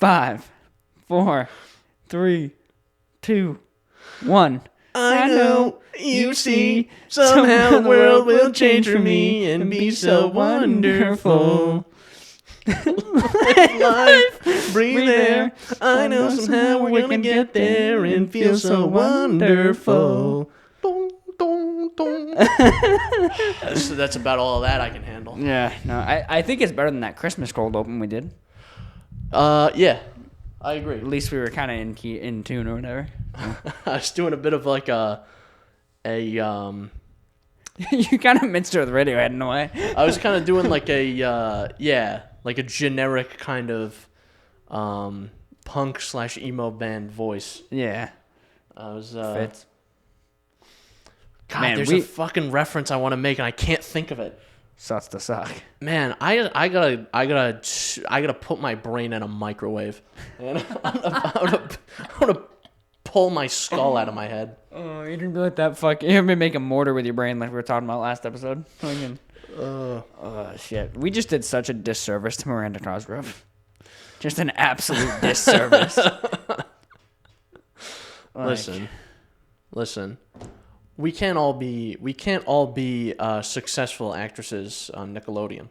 5, 4, 3, 2, 1. I know, you see, somehow the world will change for me and be so wonderful. Life, breathe air. I know somehow we're gonna get there and feel so wonderful. That's about all of that I can handle. Yeah, no, I think it's better than that Christmas cold open we did. Yeah, I agree. At least we were kind of in tune or whatever. I was doing a bit of like You kind of mixed it with Radiohead in a way. I was kind of doing like like a generic kind of punk/emo band voice. Yeah. I was Fits. God, Man, there's a fucking reference I want to make and I can't think of it. Sucks to suck. Man, I gotta put my brain in a microwave. And I'm gonna pull my skull out of my head. Oh, you didn't be like that fucking... You haven't make a mortar with your brain like we were talking about last episode. Oh, shit. We just did such a disservice to Miranda Cosgrove. Just an absolute disservice. Listen. We can't all be successful actresses on Nickelodeon.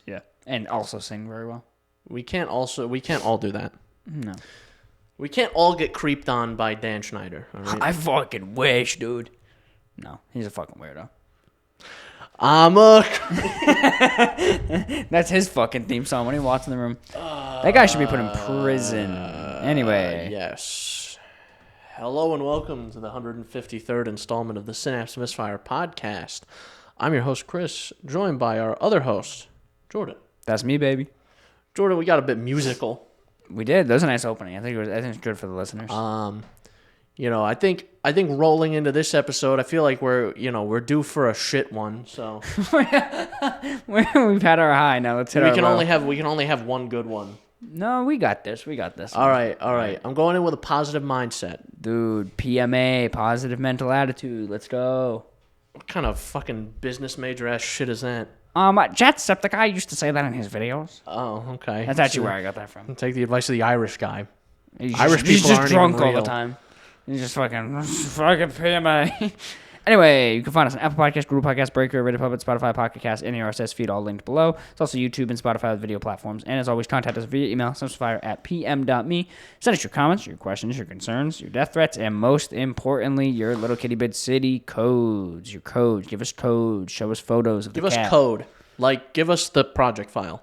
Yeah. And also sing very well. We can't all do that. No. We can't all get creeped on by Dan Schneider. All right? I fucking wish, dude. No, he's a fucking weirdo. That's his fucking theme song when he walks in the room. That guy should be put in prison. Anyway. Yes. Hello and welcome to the 153rd installment of the Synapse Misfire Podcast. I'm your host, Chris, joined by our other host, Jordan. That's me, baby. Jordan, we got a bit musical. We did. That was a nice opening. I think it's good for the listeners. I think rolling into this episode, I feel like we're due for a shit one. So we've had our high. Now let's hit our low. We can only have one good one. No, we got this. All right. I'm going in with a positive mindset, dude. PMA, positive mental attitude. Let's go. What kind of fucking business major ass shit is that? Jacksepticeye used to say that in his videos. Oh, okay. That's actually where I got that from. Take the advice of the Irish guy. He's just drunk all the time. He's just fucking PMA. Anyway, you can find us on Apple Podcasts, Google Podcasts, Breaker, Reddit, Puppet, Spotify, Pocket Cast, and the RSS feed, all linked below. It's also YouTube and Spotify with video platforms. And as always, contact us via email, synapsemisfire@pm.me. Send us your comments, your questions, your concerns, your death threats, and most importantly, your Little Kitty Bit City codes. Your codes. Give us codes. Show us photos of the cat. Give us code. Like, give us the project file.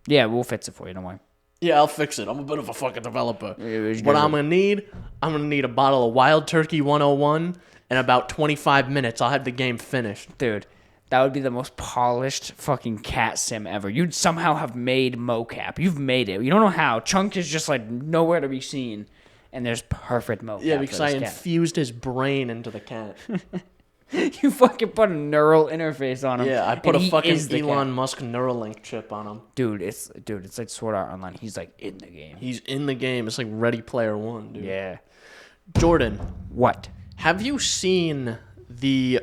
Yeah, we'll fix it for you. Don't worry. Yeah, I'll fix it. I'm a bit of a fucking developer. What I'm going to need a bottle of Wild Turkey 101 and about 25 minutes. I'll have the game finished. Dude, that would be the most polished fucking cat sim ever. You'd somehow have made mocap. You've made it. You don't know how. Chunk is just like nowhere to be seen. And there's perfect mocap. Yeah, because I infused his brain into the cat. You fucking put a neural interface on him. Yeah, I put a fucking Elon Musk Neuralink chip on him. Dude, it's like Sword Art Online. He's like in the game. He's in the game. It's like Ready Player One, dude. Yeah. Jordan. What? Have you seen the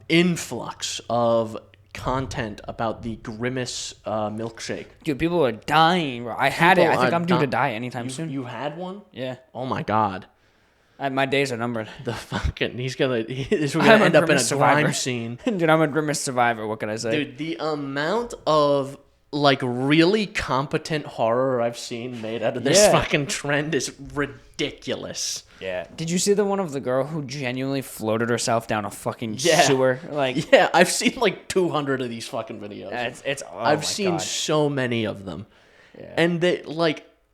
influx of content about the Grimace milkshake? Dude, people are dying, bro. I had it. I think I'm due to die anytime soon. You had one? Yeah. Oh my god. My days are numbered. We're gonna end up in a grime scene. Dude, I'm a Grimace survivor. What can I say? Dude, the amount of like really competent horror I've seen made out of this fucking trend is ridiculous. Yeah. Did you see the one of the girl who genuinely floated herself down a fucking sewer? Yeah, I've seen like 200 of these fucking videos. I've seen so many of them. Yeah. And they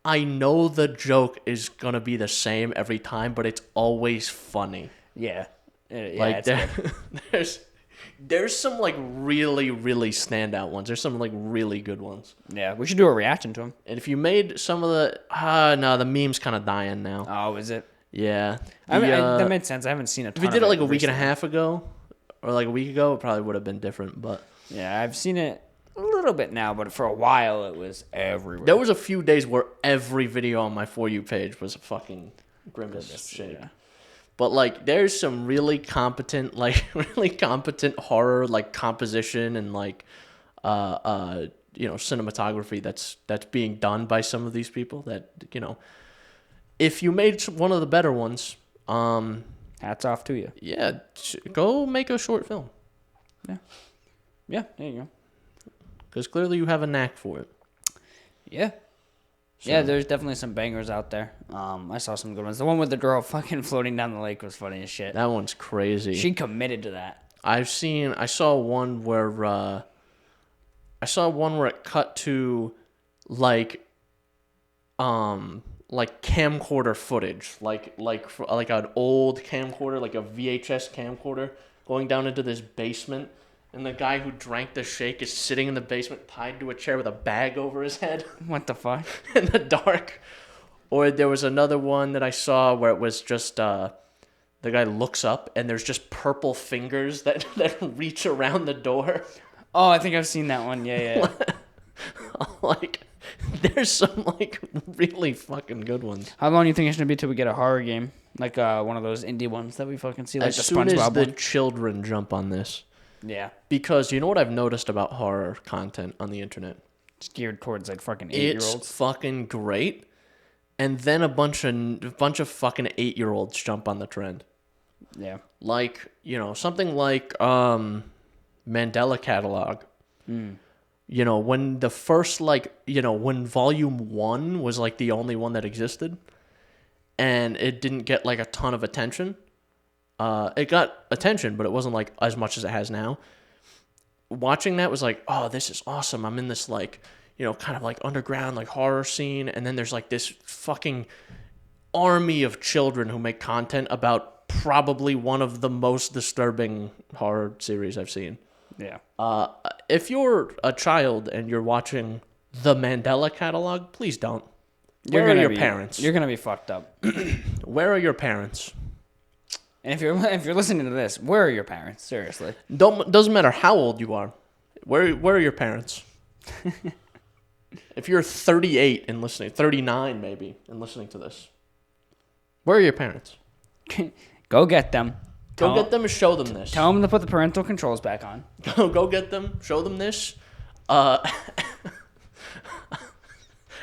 I know the joke is going to be the same every time, but it's always funny. Yeah. There's some like really, really standout ones. There's some like really good ones. Yeah, we should do a reaction to them. And if you made some of the... no, the meme's kind of dying now. Oh, is it? Yeah. That made sense. I haven't seen a ton If you did it like a week and a half ago, or like a week ago, it probably would have been different, but... Yeah, I've seen it a little bit now, but for a while it was everywhere. There was a few days where every video on my For You page was a fucking Grimace shake. Yeah. But like, there's some really competent horror like composition and like cinematography that's being done by some of these people that, if you made one of the better ones, hats off to you. Yeah, go make a short film. Yeah, there you go. Because clearly you have a knack for it. Yeah. So. Yeah, there's definitely some bangers out there. I saw some good ones. The one with the girl fucking floating down the lake was funny as shit. That one's crazy. She committed to that. I saw one where it cut to like camcorder footage, like an old camcorder, like a VHS camcorder, going down into this basement, and the guy who drank the shake is sitting in the basement tied to a chair with a bag over his head. What the fuck? In the dark. Or there was another one that I saw where it was just the guy looks up and there's just purple fingers that reach around the door. Oh, I think I've seen that one. Yeah. There's some really fucking good ones. How long do you think it's gonna be till we get a horror game, like one of those indie ones that we fucking see, like as the soon SpongeBob as the one? children jump on this? Yeah. Because you know what I've noticed about horror content on the internet? It's geared towards fucking 8-year-olds. It's fucking great, and then a bunch of fucking 8-year-olds jump on the trend. Yeah. Something like Mandela Catalog. When the first when Volume 1 was the only one that existed, and it didn't get a ton of attention. It got attention, but it wasn't as much as it has now. Watching that was oh, this is awesome. I'm in this kind of underground horror scene, and then there's this fucking army of children who make content about probably one of the most disturbing horror series I've seen. Yeah. If you're a child and you're watching the Mandela Catalog, please don't. Where are your parents? You're gonna be fucked up. Where are your parents? And if you're listening to this, where are your parents? Seriously. Doesn't matter how old you are. Where are your parents? If you're 38 and listening, 39 maybe, and listening to this, where are your parents? Go get them. Go get them and show them this. Tell them to put the parental controls back on. Go get them. Show them this. Ask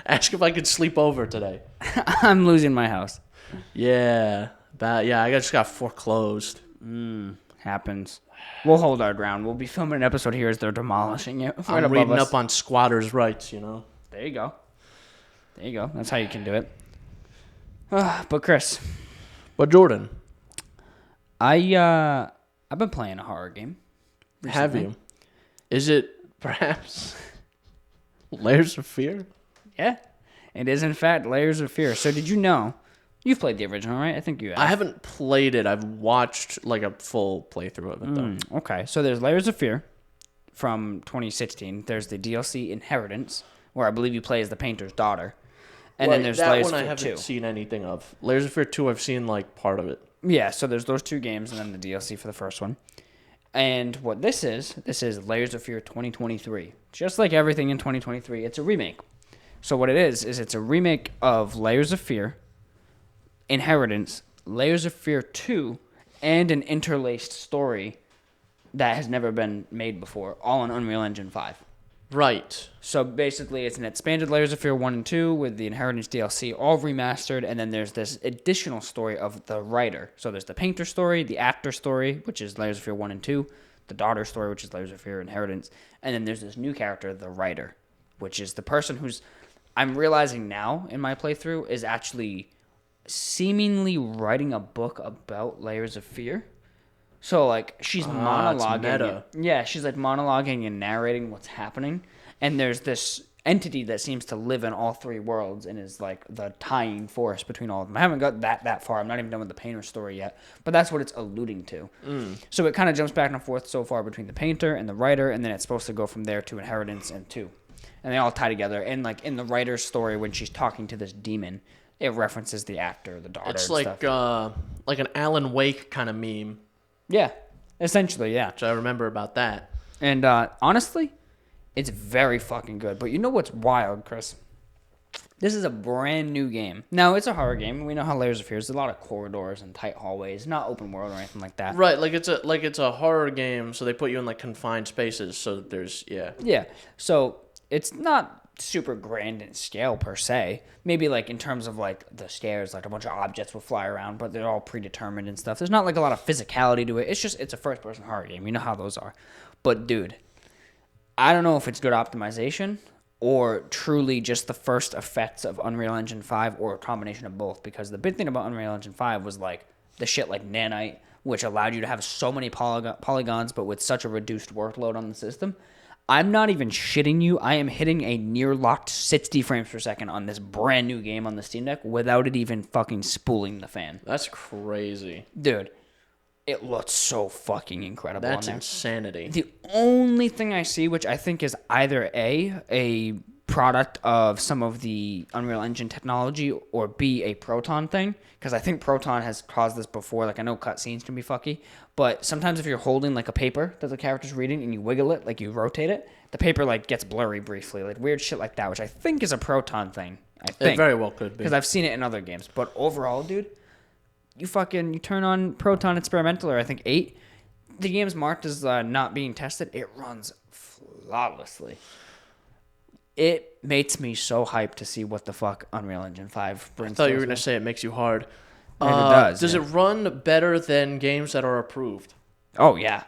if I could sleep over today. I'm losing my house. Yeah. I just got foreclosed. Happens. We'll hold our ground. We'll be filming an episode here as they're demolishing it. Right, I'm reading up on squatters' rights, There you go. That's how you can do it. But Chris. But Jordan. I've been playing a horror game recently. Have you? Is it perhaps Layers of Fear? Yeah. It is in fact Layers of Fear. So did you know? You've played the original, right? I think you have. I haven't played it. I've watched a full playthrough of it, though. Okay. So there's Layers of Fear from 2016. There's the DLC Inheritance, where I believe you play as the painter's daughter. And then there's Layers of Fear 2. That one I haven't seen anything of. Layers of Fear 2, I've seen part of it. Yeah, so there's those two games and then the DLC for the first one. And what this is Layers of Fear 2023. Just like everything in 2023, it's a remake. So what it is it's a remake of Layers of Fear, Inheritance, Layers of Fear 2, and an interlaced story that has never been made before, all on Unreal Engine 5. Right. So basically, it's an expanded Layers of Fear 1 and 2 with the Inheritance DLC all remastered, and then there's this additional story of the writer. So there's the painter story, the actor story, which is Layers of Fear 1 and 2, the daughter story, which is Layers of Fear Inheritance, and then there's this new character, the writer, which is the person who's, I'm realizing now in my playthrough, is actually seemingly writing a book about Layers of Fear. So, she's monologuing. Yeah, she's, monologuing and narrating what's happening. And there's this entity that seems to live in all three worlds and is, the tying force between all of them. I haven't got that far. I'm not even done with the painter story yet. But that's what it's alluding to. So it kind of jumps back and forth so far between the painter and the writer, and then it's supposed to go from there to Inheritance and 2. And they all tie together. And, in the writer's story, when she's talking to this demon, it references the actor, the daughter, it's and stuff. Like an Alan Wake kind of meme. Yeah, essentially, yeah. So I remember about that. And honestly, it's very fucking good. But you know what's wild, Chris? This is a brand new game. Now, it's a horror game. We know how Layers of Fear is. There's a lot of corridors and tight hallways. Not open world or anything like that. Right, it's a horror game, so they put you in confined spaces. So there's, yeah. Yeah. So it's not super grand in scale per se. Maybe like in terms of like the stairs, like a bunch of objects will fly around, but they're all predetermined and stuff. There's not like a lot of physicality to it. It's a first person horror game. You know how those are. But dude, I don't know if it's good optimization or truly just the first effects of Unreal Engine 5 or a combination of both, because the big thing about Unreal Engine 5 was like the shit like Nanite, which allowed you to have so many polygons but with such a reduced workload on the system. I'm not even shitting you. I am hitting a near locked 60 frames per second on this brand new game on the Steam Deck without it even fucking spooling the fan. That's crazy. Dude, it looks so fucking incredible. That's insanity. The only thing I see, which I think is either A, product of some of the Unreal Engine technology, or B, a Proton thing, because I think Proton has caused this before. Like, I know cutscenes can be fucky, but sometimes if you're holding like a paper that the character's reading and you wiggle it, like you rotate it, the paper like gets blurry briefly, like weird shit like that, which I think is a Proton thing. I think it very well could be, because I've seen it in other games. But overall, dude, you turn on Proton Experimental, or I think 8, the game's marked as not being tested. It runs flawlessly. It makes me so hyped to see what the fuck Unreal Engine 5 brings. I thought you were going to say it makes you hard. It does. Does it run better than games that are approved? Oh, yeah.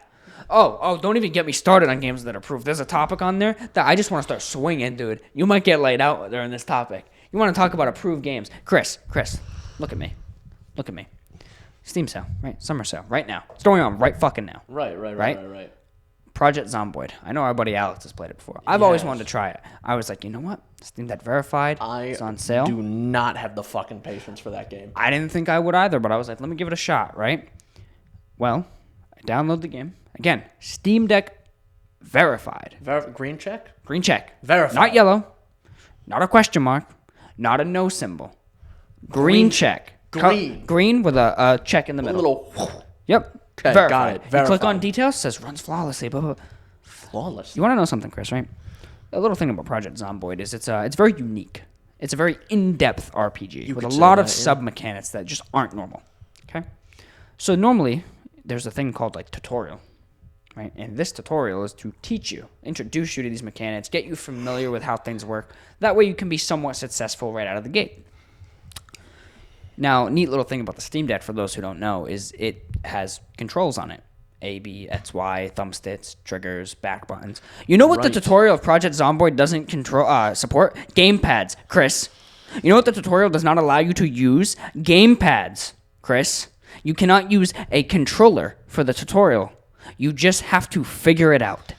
Oh, don't even get me started on games that are approved. There's a topic on there that I just want to start swinging, dude. You might get laid out during this topic. You want to talk about approved games. Chris, look at me. Steam sale, right? Summer sale, right now. It's going on right fucking now. Right. Project Zomboid. I know our buddy Alex has played it before. I've always wanted to try it. I was like, you know what? Steam Deck verified. It's on sale. I do not have the fucking patience for that game. I didn't think I would either, but I was like, let me give it a shot, right? Well, I downloaded the game. Again, Steam Deck verified. Green check? Green check. Verified. Not yellow. Not a question mark. Not a no symbol. Green check. Green with a check in the middle. A little. Yep. Okay, verified. got it. Verified. You click on details, says runs flawlessly. Blah, blah. Flawless. You want to know something, Chris, right? A little thing about Project Zomboid is it's very unique. It's a very in-depth RPG with a lot of sub-mechanics that just aren't normal. Okay? So normally, there's a thing called like tutorial, right? And this tutorial is to teach you, introduce you to these mechanics, get you familiar with how things work. That way you can be somewhat successful right out of the gate. Now, neat little thing about the Steam Deck, for those who don't know, is it has controls on it. A, B, X, Y, thumbsticks, triggers, back buttons. You know what the tutorial of Project Zomboid doesn't support? Gamepads, Chris. You know what the tutorial does not allow you to use? Gamepads, Chris. You cannot use a controller for the tutorial. You just have to figure it out.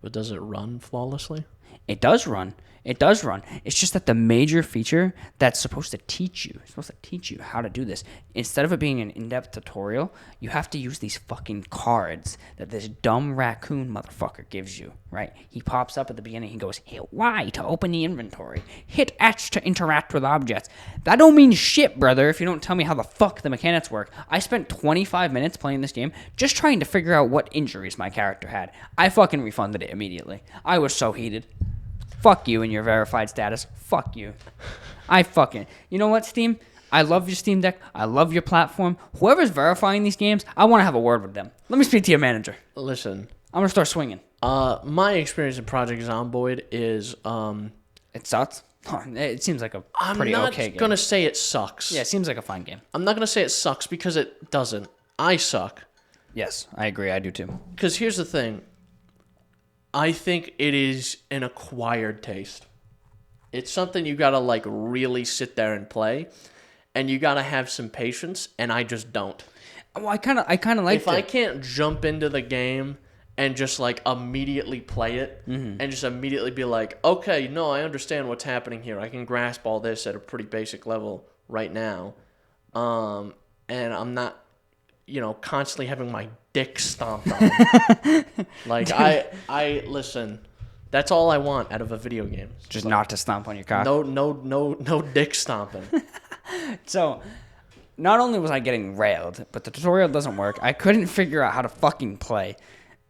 But does it run flawlessly? It does run. It's just that the major feature that's supposed to teach you how to do this, instead of it being an in-depth tutorial, you have to use these fucking cards that this dumb raccoon motherfucker gives you, right? He pops up at the beginning, he goes, hit Y to open the inventory, hit X to interact with objects. That don't mean shit, brother, if you don't tell me how the fuck the mechanics work. I spent 25 minutes playing this game just trying to figure out what injuries my character had. I fucking refunded it immediately. I was so heated. Fuck you and your verified status. Fuck you. You know what, Steam? I love your Steam Deck. I love your platform. Whoever's verifying these games, I want to have a word with them. Let me speak to your manager. Listen. I'm going to start swinging. My experience in Project Zomboid is... It sucks? It seems like a pretty okay game. I'm not going to say it sucks. Yeah, it seems like a fine game. I'm not going to say it sucks because it doesn't. I suck. Yes, I agree. I do too. Because here's the thing. I think it is an acquired taste. It's something you gotta like really sit there and play, and you gotta have some patience. And I just don't. Well, I kind of like. If I can't jump into the game and just like immediately play it, and just immediately be like, okay, no, I understand what's happening here. I can grasp all this at a pretty basic level right now, and I'm not, constantly having my dick stomped on. Like I listen. That's all I want out of a video game. Just not to stomp on your cock. No dick stomping. So, not only was I getting railed, but the tutorial doesn't work. I couldn't figure out how to fucking play.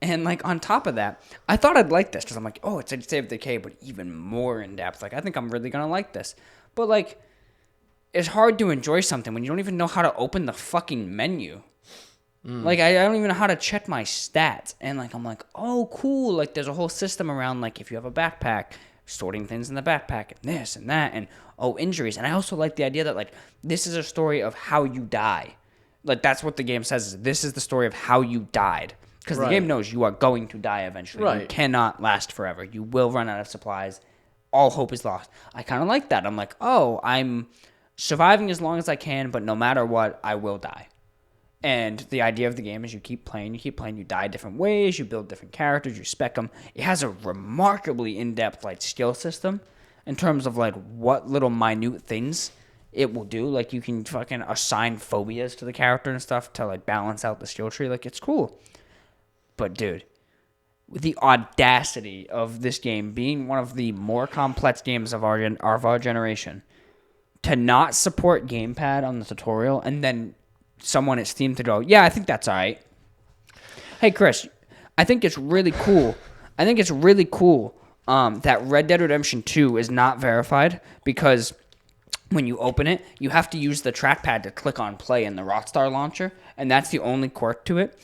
And like on top of that, I thought I'd like this because I'm like, oh, it's a Save Decay, but even more in depth. Like I think I'm really gonna like this. But like, it's hard to enjoy something when you don't even know how to open the fucking menu. Like, I don't even know how to check my stats. And, like, I'm like, oh, cool. Like, there's a whole system around, like, if you have a backpack, sorting things in the backpack and this and that and injuries. And I also like the idea that like this is a story of how you die. Like that's what the game says. Is this is the story of how you died. Because the game knows you are going to die eventually. Right. You cannot last forever. You will run out of supplies. All hope is lost. I kind of like that. I'm like, I'm surviving as long as I can, but no matter what, I will die. And the idea of the game is you keep playing, you die different ways, you build different characters, you spec them. It has a remarkably in-depth like skill system in terms of like what little minute things it will do. Like you can fucking assign phobias to the character and stuff to like balance out the skill tree. Like it's cool. But dude, with the audacity of this game being one of the more complex games of our generation, to not support gamepad on the tutorial and then someone at Steam to go, yeah, I think that's all right. Hey, Chris, I think it's really cool. That Red Dead Redemption 2 is not verified because when you open it, you have to use the trackpad to click on play in the Rockstar launcher, and that's the only quirk to it.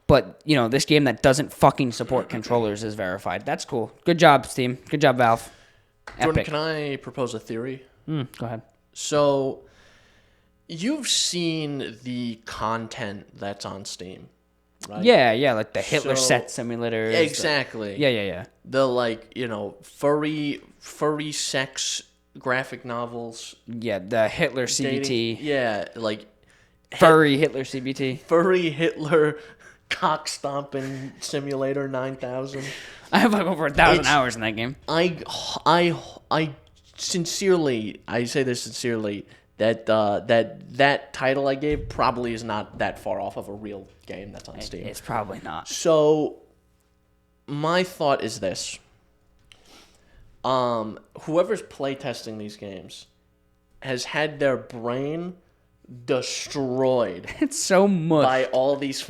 But, this game that doesn't fucking support controllers is verified. That's cool. Good job, Steam. Good job, Valve. Jordan, can I propose a theory? Go ahead. So, you've seen the content that's on Steam, right? Yeah, like the Hitler set simulators. Exactly. Yeah. The, furry sex graphic novels. Yeah, the Hitler CBT. Dating, yeah, like... Furry Hitler CBT. Furry Hitler cock stomping simulator 9000. I have like over 1,000 hours in that game. I sincerely, I say this sincerely, that title I gave probably is not that far off of a real game that's on Steam. It's probably not. So, my thought is this. Whoever's playtesting these games has had their brain destroyed. It's so much. By all these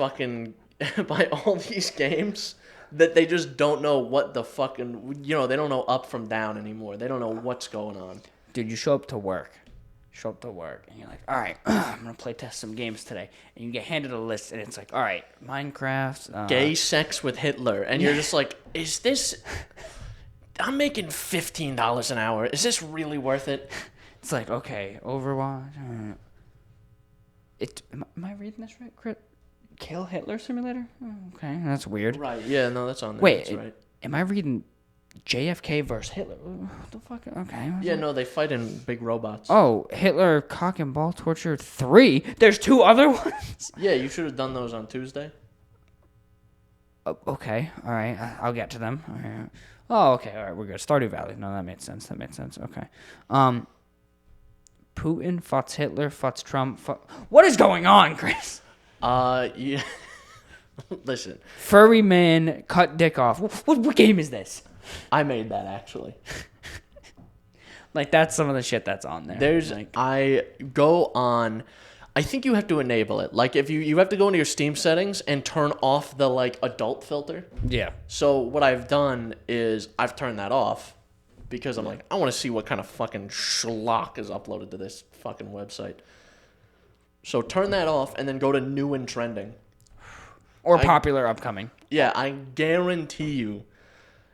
games that they just don't know what the fucking, they don't know up from down anymore. They don't know what's going on. Dude, you show up to work. And you're like, all right, I'm going to play test some games today. And you get handed a list, and it's like, all right, Minecraft. Gay sex with Hitler. And you're just like, is this... I'm making $15 an hour. Is this really worth it? It's like, okay, Overwatch. Am I reading this right? Kill Hitler Simulator? Okay, that's weird. Right, yeah, no, that's on there. Wait, that's right. Am I reading JFK versus Hitler? What the fuck? Okay. Yeah, no, they fight in big robots. Oh, Hitler cock and ball torture 3? There's 2 other ones? Yeah, you should have done those on Tuesday. Okay, all right, I'll get to them. All right. Oh, okay, all right, we're good. Stardew Valley. No, that made sense. Okay. Putin fucks Hitler, fucks Trump. What is going on, Chris? Yeah. Listen. Furry man cut dick off. What game is this? I made that, actually. Like, that's some of the shit that's on there. I think you have to enable it. Like, if you have to go into your Steam settings and turn off the, like, adult filter. Yeah. So what I've done is I've turned that off because I'm like, I want to see what kind of fucking schlock is uploaded to this fucking website. So turn that off and then go to new and trending. Or popular upcoming. Yeah, I guarantee you,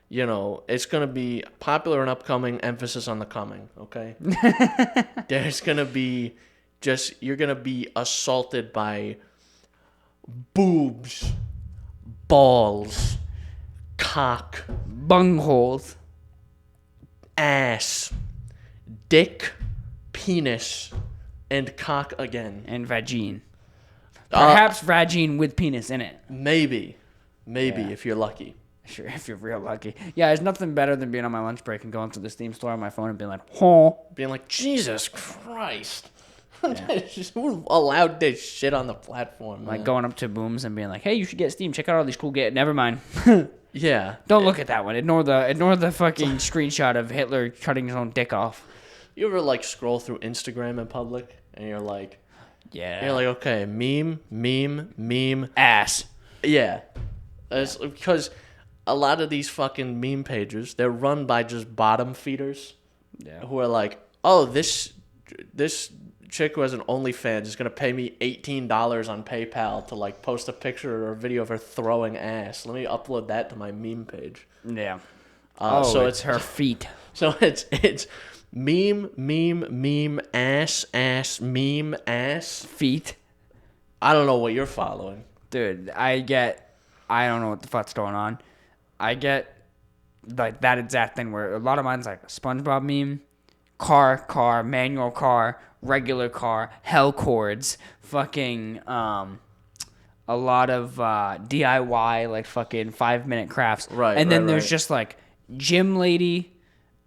it's going to be popular and upcoming, emphasis on the coming, okay? There's going to be you're going to be assaulted by boobs, balls, cock, bungholes, ass, dick, penis, and cock again. And vagine. Perhaps vagine with penis in it. Maybe, if you're lucky. Sure, if you're real lucky. Yeah, there's nothing better than being on my lunch break and going to the Steam store on my phone and being like, being like, Jesus Christ. Yeah. Who allowed this shit on the platform? Like going up to Booms and being like, hey, you should get Steam. Check out all these cool games. Never mind. Yeah. Don't look at that one. Ignore the fucking screenshot of Hitler cutting his own dick off. You ever like scroll through Instagram in public and you're like, yeah. You're like, okay, meme, ass. Yeah. It's because a lot of these fucking meme pages, they're run by just bottom feeders. Yeah. Who are like, oh, this chick who has an OnlyFans is going to pay me $18 on PayPal to like post a picture or a video of her throwing ass. Let me upload that to my meme page. Yeah. So it's her feet. So it's meme, ass, meme, ass. Feet. I don't know what you're following. Dude, I don't know what the fuck's going on. I get like that exact thing where a lot of mine's like a SpongeBob meme, car, manual car, regular car, hell cords, fucking a lot of DIY like fucking 5-minute crafts. Right. And then there's just like gym lady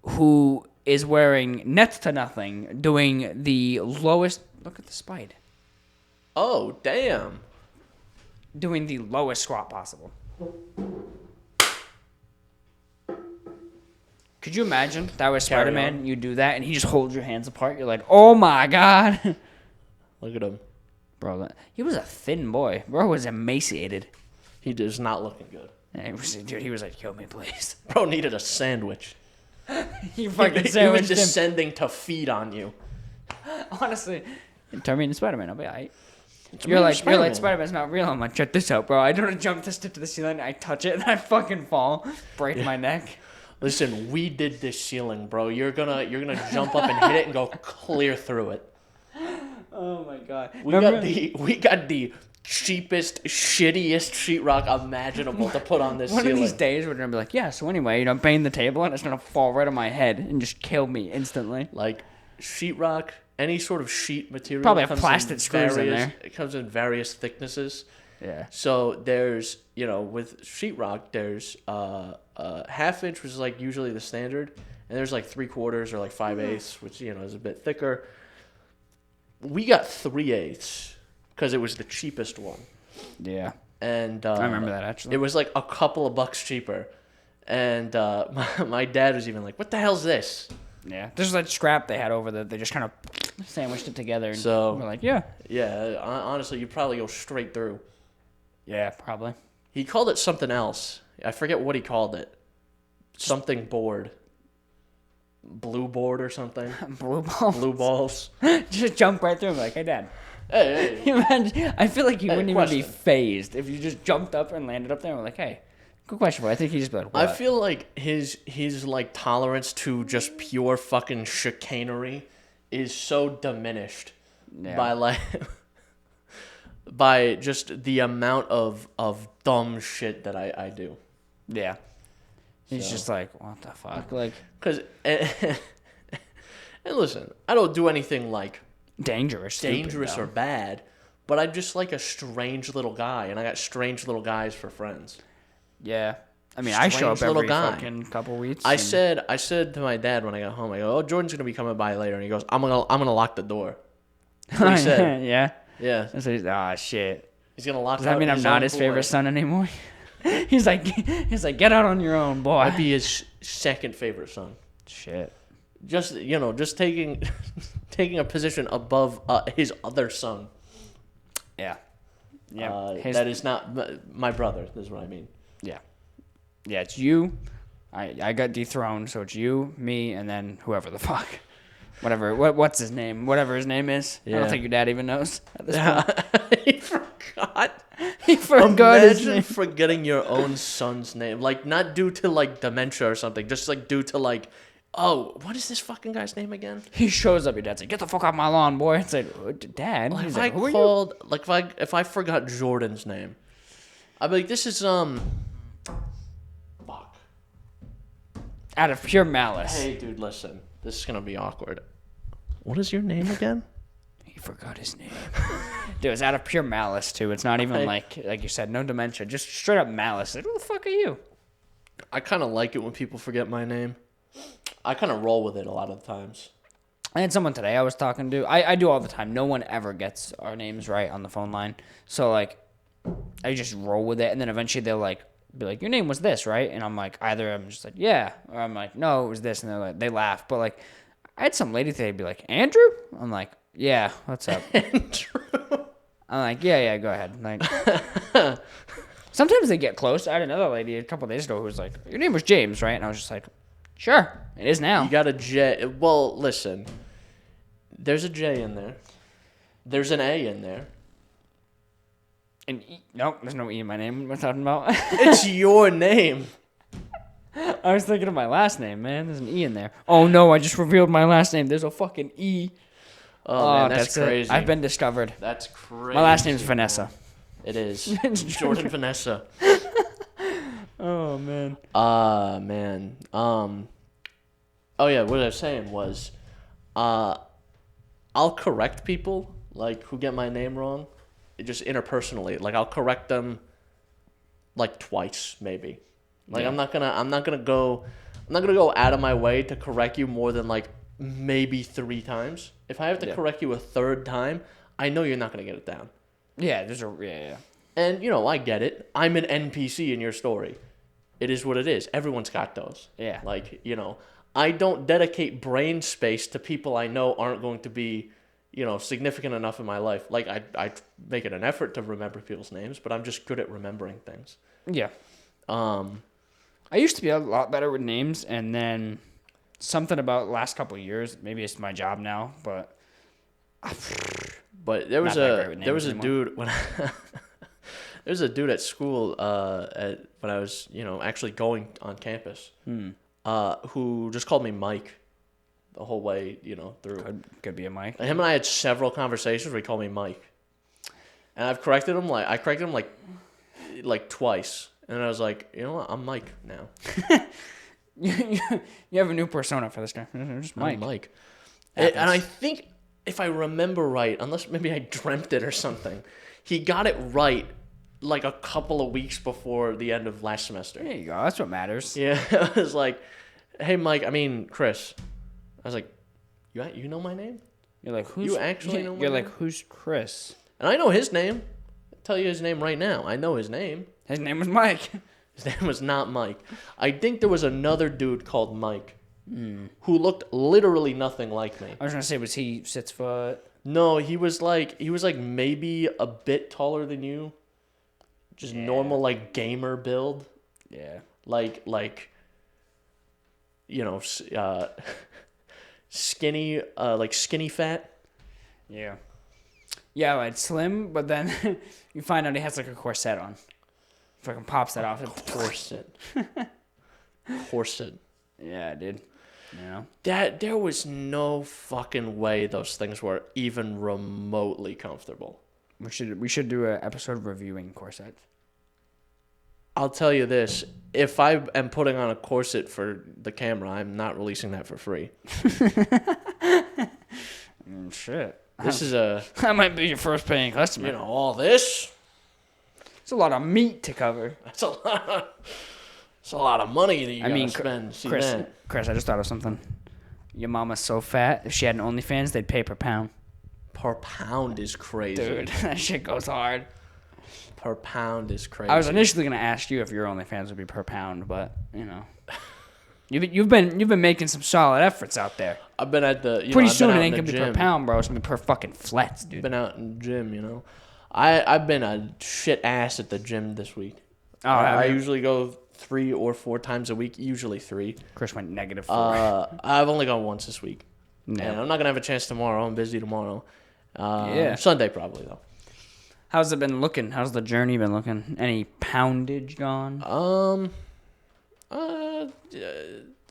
who is wearing next to nothing, doing the lowest. Look at the spider. Oh damn. Doing the lowest squat possible. Could you imagine that was Spider-Man? You do that, and he just holds your hands apart. You're like, oh my god. Look at him. Bro, he was a thin boy. Bro was emaciated. He is not looking good. He was like, kill me, please. Bro needed a sandwich. He fucking sandwiched He was descending to feed on you. Honestly, turn me into Spider-Man. I'll be alright. You're like Spider-Man's not real. I'm like, check this out, bro. I don't jump to stick to the ceiling. I touch it, and I fucking fall. Break my neck. Listen, we did this ceiling, bro. You're gonna jump up and hit it and go clear through it. Oh my god. We got the cheapest, shittiest sheetrock imaginable to put on this ceiling. One of these days we're gonna be like, yeah, so anyway, bang the table and it's gonna fall right on my head and just kill me instantly. Like sheetrock, any sort of sheet material. Probably have plastic screws in there. It comes in various thicknesses. Yeah. So there's, with sheetrock, there's 1/2 inch, which is like usually the standard, and there's like 3/4 or like 5/8, which is a bit thicker. We got 3/8 because it was the cheapest one. Yeah. And I remember that actually. It was like a couple of bucks cheaper, and my dad was even like, "What the hell's this?" Yeah, there's that scrap they had over there. They just kind of sandwiched it together. And so we're like, yeah. Yeah, honestly, you'd probably go straight through. Yeah, probably. He called it something else. I forget what he called it. Something board. Blue board or something. Blue balls. Blue balls. Just jump right through him like, hey, Dad. Hey. I feel like he wouldn't even be phased if you just jumped up and landed up there and we're like, hey, good question, bro. I think he'd just be like, what? I feel like his like tolerance to just pure fucking chicanery is so diminished by just the amount of dumb shit that I do. Yeah. He's just like, what the fuck? Like, because and listen, I don't do anything like dangerous or bad, but I'm just like a strange little guy, and I got strange little guys for friends. Yeah. I mean, I show up every fucking couple weeks. I said to my dad when I got home, I go, "Oh, Jordan's gonna be coming by later," and he goes, "I'm gonna lock the door." That's what he said. Yeah. Yeah. Shit. He's gonna lock. Does that mean I'm not his favorite son anymore? He's like, get out on your own, boy. I'd be his second favorite son. Shit. Just taking a position above his other son. Yeah. Yeah. That is not my brother. That's what I mean. Yeah. Yeah, it's you. I got dethroned, so it's you, me, and then whoever the fuck. Whatever. What's his name? Whatever his name is. Yeah. I don't think your dad even knows at this point. He forgot. He forgot his name. Imagine forgetting your own son's name. Like, not due to, like, dementia or something. Just, like, due to, like, oh, what is this fucking guy's name again? He shows up. Your dad's like, get the fuck off my lawn, boy. It's like, Dad? Like, He's if like, I called, like, if I forgot Jordan's name, I'd be like, this is, fuck. Out of pure malice. Hey, dude, listen. This is going to be awkward. What is your name again? He forgot his name. Dude, it's out of pure malice, too. It's not even like you said, no dementia. Just straight up malice. Like, who the fuck are you? I kind of like it when people forget my name. I kind of roll with it a lot of the times. I had someone today I was talking to. I do all the time. No one ever gets our names right on the phone line. So, like, I just roll with it. And then eventually they'll, like, be like, your name was this, right? And I'm like, either I'm just like, yeah. Or I'm like, no, it was this. And they're like, they laugh. But, like, I had some lady today be like, Andrew? I'm like, yeah, what's up? Andrew. I'm like, yeah, go ahead. Like, sometimes they get close. I had another lady a couple days ago who was like, your name was James, right? And I was just like, sure, it is now. You got a J. Well, listen, there's a J in there. There's an A in there. And nope, there's no E in my name. What am I talking about? It's your name. What I was thinking of my last name, man. There's an E in there. Oh, no, I just revealed my last name. There's a fucking E. Oh, man, that's crazy. I've been discovered. That's crazy. My last name's Vanessa. It is. Jordan Vanessa. Oh, man. Man. Oh, yeah, what I was saying was, I'll correct people, like, who get my name wrong, just interpersonally. Like, I'll correct them, like, twice, maybe. Like, yeah. I'm not gonna go out of my way to correct you more than, like, maybe 3 times. If I have to correct you a 3rd time, I know you're not gonna get it down. Yeah, yeah. And, I get it. I'm an NPC in your story. It is what it is. Everyone's got those. Yeah. Like, I don't dedicate brain space to people I know aren't going to be, significant enough in my life. Like, I make it an effort to remember people's names, but I'm just good at remembering things. Yeah. I used to be a lot better with names, and then something about the last couple of years, maybe it's my job now, but there was a dude when there was a dude at school when I was, actually going on campus. Who just called me Mike the whole way, through. Could be a Mike. And him and I had several conversations where he called me Mike. And I've corrected him like twice. And I was like, you know what? I'm Mike now. You have a new persona for this guy. Just Mike. I'm Mike. And I think if I remember right, unless maybe I dreamt it or something, he got it right like a couple of weeks before the end of last semester. There you go. That's what matters. Yeah. I was like, hey, Chris. I was like, you know my name? You're like, who's... You actually know my name? You're like, who's Chris? And I know his name. I'll tell you his name right now. I know his name. His name was Mike. His name was not Mike. I think there was another dude called Mike who looked literally nothing like me. I was going to say, was he 6 foot? No, he was like maybe a bit taller than you. Just normal, like, gamer build. Yeah. Like skinny, like skinny fat. Yeah. Yeah, like slim, but then you find out he has like a corset on. Fucking pops that off. Corset. Yeah, dude. There was no fucking way those things were even remotely comfortable. We should do an episode reviewing corsets. I'll tell you this. If I am putting on a corset for the camera, I'm not releasing that for free. Shit. This is that might be your first paying customer. All this. It's a lot of meat to cover. It's a lot of money that you gotta spend. Chris, I just thought of something. Your mama's so fat, if she had an OnlyFans, they'd pay per pound. Per pound is crazy. Dude, that shit goes hard. Per pound is crazy. I was initially gonna ask you if your OnlyFans would be per pound, but you've been making some solid efforts out there. I've been at the pretty soon it ain't gonna be per pound, bro. It's gonna be per fucking flats, dude. Been out in the gym, I've been a shit ass at the gym this week. Oh, I usually go 3 or 4 times a week, usually 3. Chris went -4. I've only gone once this week. No. And I'm not gonna have a chance tomorrow. I'm busy tomorrow. Sunday probably though. How's it been looking? How's the journey been looking? Any poundage gone? I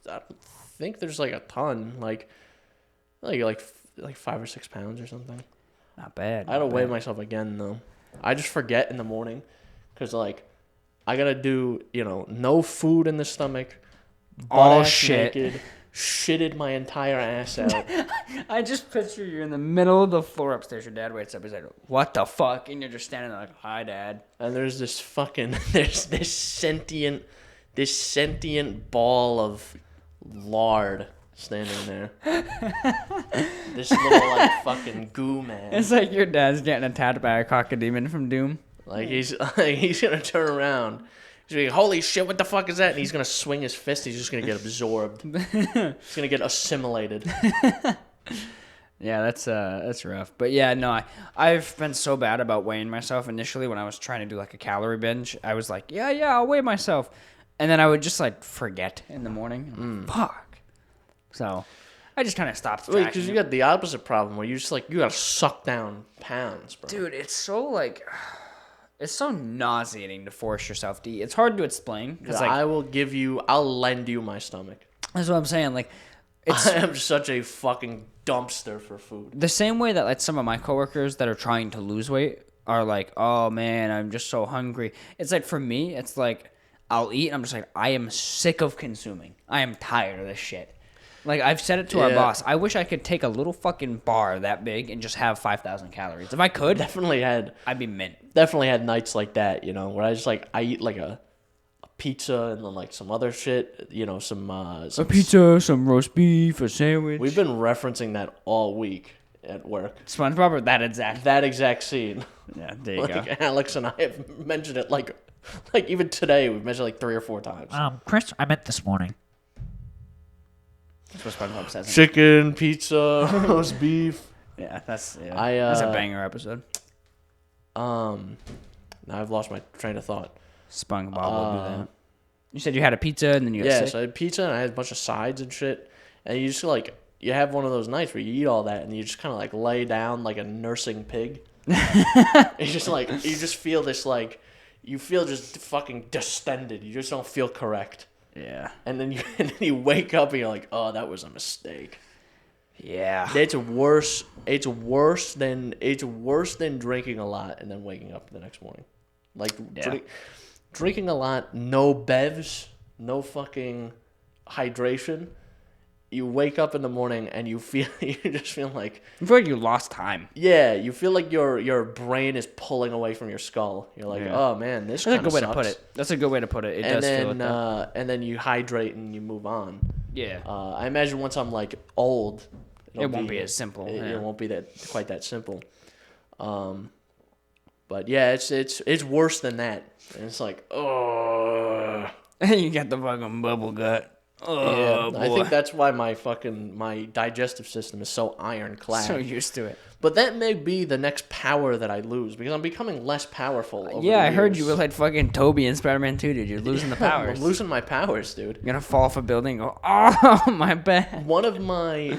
don't think there's like a ton, like 5 or 6 pounds or something. Not bad. I gotta weigh myself again though. I just forget in the morning, cause like I gotta do no food in the stomach, all shit, naked, shitted my entire ass out. I just picture you in the middle of the floor upstairs. Your dad wakes up. He's like, "What the fuck?" And you're just standing there like, "Hi, Dad." And there's this sentient ball of lard standing there. This little like fucking goo man. It's like your dad's getting attacked by a cocodemon from Doom. Like he's gonna turn around. He's like, holy shit, what the fuck is that? And he's gonna swing his fist. He's just gonna get absorbed. He's gonna get assimilated. Yeah, that's rough. But yeah, no, I've been so bad about weighing myself. Initially, when I was trying to do like a calorie binge, I was like, yeah, I'll weigh myself, and then I would just like forget in the morning. Fuck. So I just kind of stopped. Wait, because you got the opposite problem where you just like you gotta suck down pounds, bro. Dude, it's so like. It's so nauseating to force yourself to eat. It's hard to explain. Like, I'll lend you my stomach. That's what I'm saying. Like, I am such a fucking dumpster for food. The same way that like some of my coworkers that are trying to lose weight are like, oh man, I'm just so hungry. It's like for me, it's like I'll eat and I'm just like, I am sick of consuming. I am tired of this shit. Like, I've said it to our boss. I wish I could take a little fucking bar that big and just have 5,000 calories. If I could, I'd be mint. Definitely had nights like that, where I just like, I eat like a pizza and then like some other shit, some a pizza, some roast beef, a sandwich. We've been referencing that all week at work. SpongeBob or that exact scene. Yeah, there you go. Alex and I have mentioned it like even today we've mentioned it like 3 or 4 times. Chris, I meant this morning. That's what SpongeBob says. Chicken, pizza, roast beef. Yeah, that's a banger episode. Now I've lost my train of thought. SpongeBob will do that. You said you had a pizza and then you got sick? So I had pizza and I had a bunch of sides and shit. And you just like, you have one of those nights where you eat all that and you just kind of like lay down like a nursing pig. It's just like, you just feel this like, you feel just fucking distended. You just don't feel correct. Yeah. And then you wake up and you're like, oh, that was a mistake. Yeah. It's worse than drinking a lot and then waking up the next morning. Like drinking a lot, no bevs, no fucking hydration. You wake up in the morning and you just feel like you lost time. Yeah, you feel like your brain is pulling away from your skull. You're like, oh man, this kind of sucks. That's a good way to put it. It does feel like that. And then you hydrate and you move on. Yeah. I imagine once I'm like old, it won't be as simple. It won't be quite that simple. But yeah, it's worse than that. And it's like, oh. You got the fucking bubble gut. Oh, yeah, I think that's why my digestive system is so ironclad. So used to it. But that may be the next power that I lose because I'm becoming less powerful. Over I heard you were like fucking Toby in Spider-Man 2, dude. You're losing the powers. I'm losing my powers, dude. You're gonna fall off a building and go, oh, my bad. One of my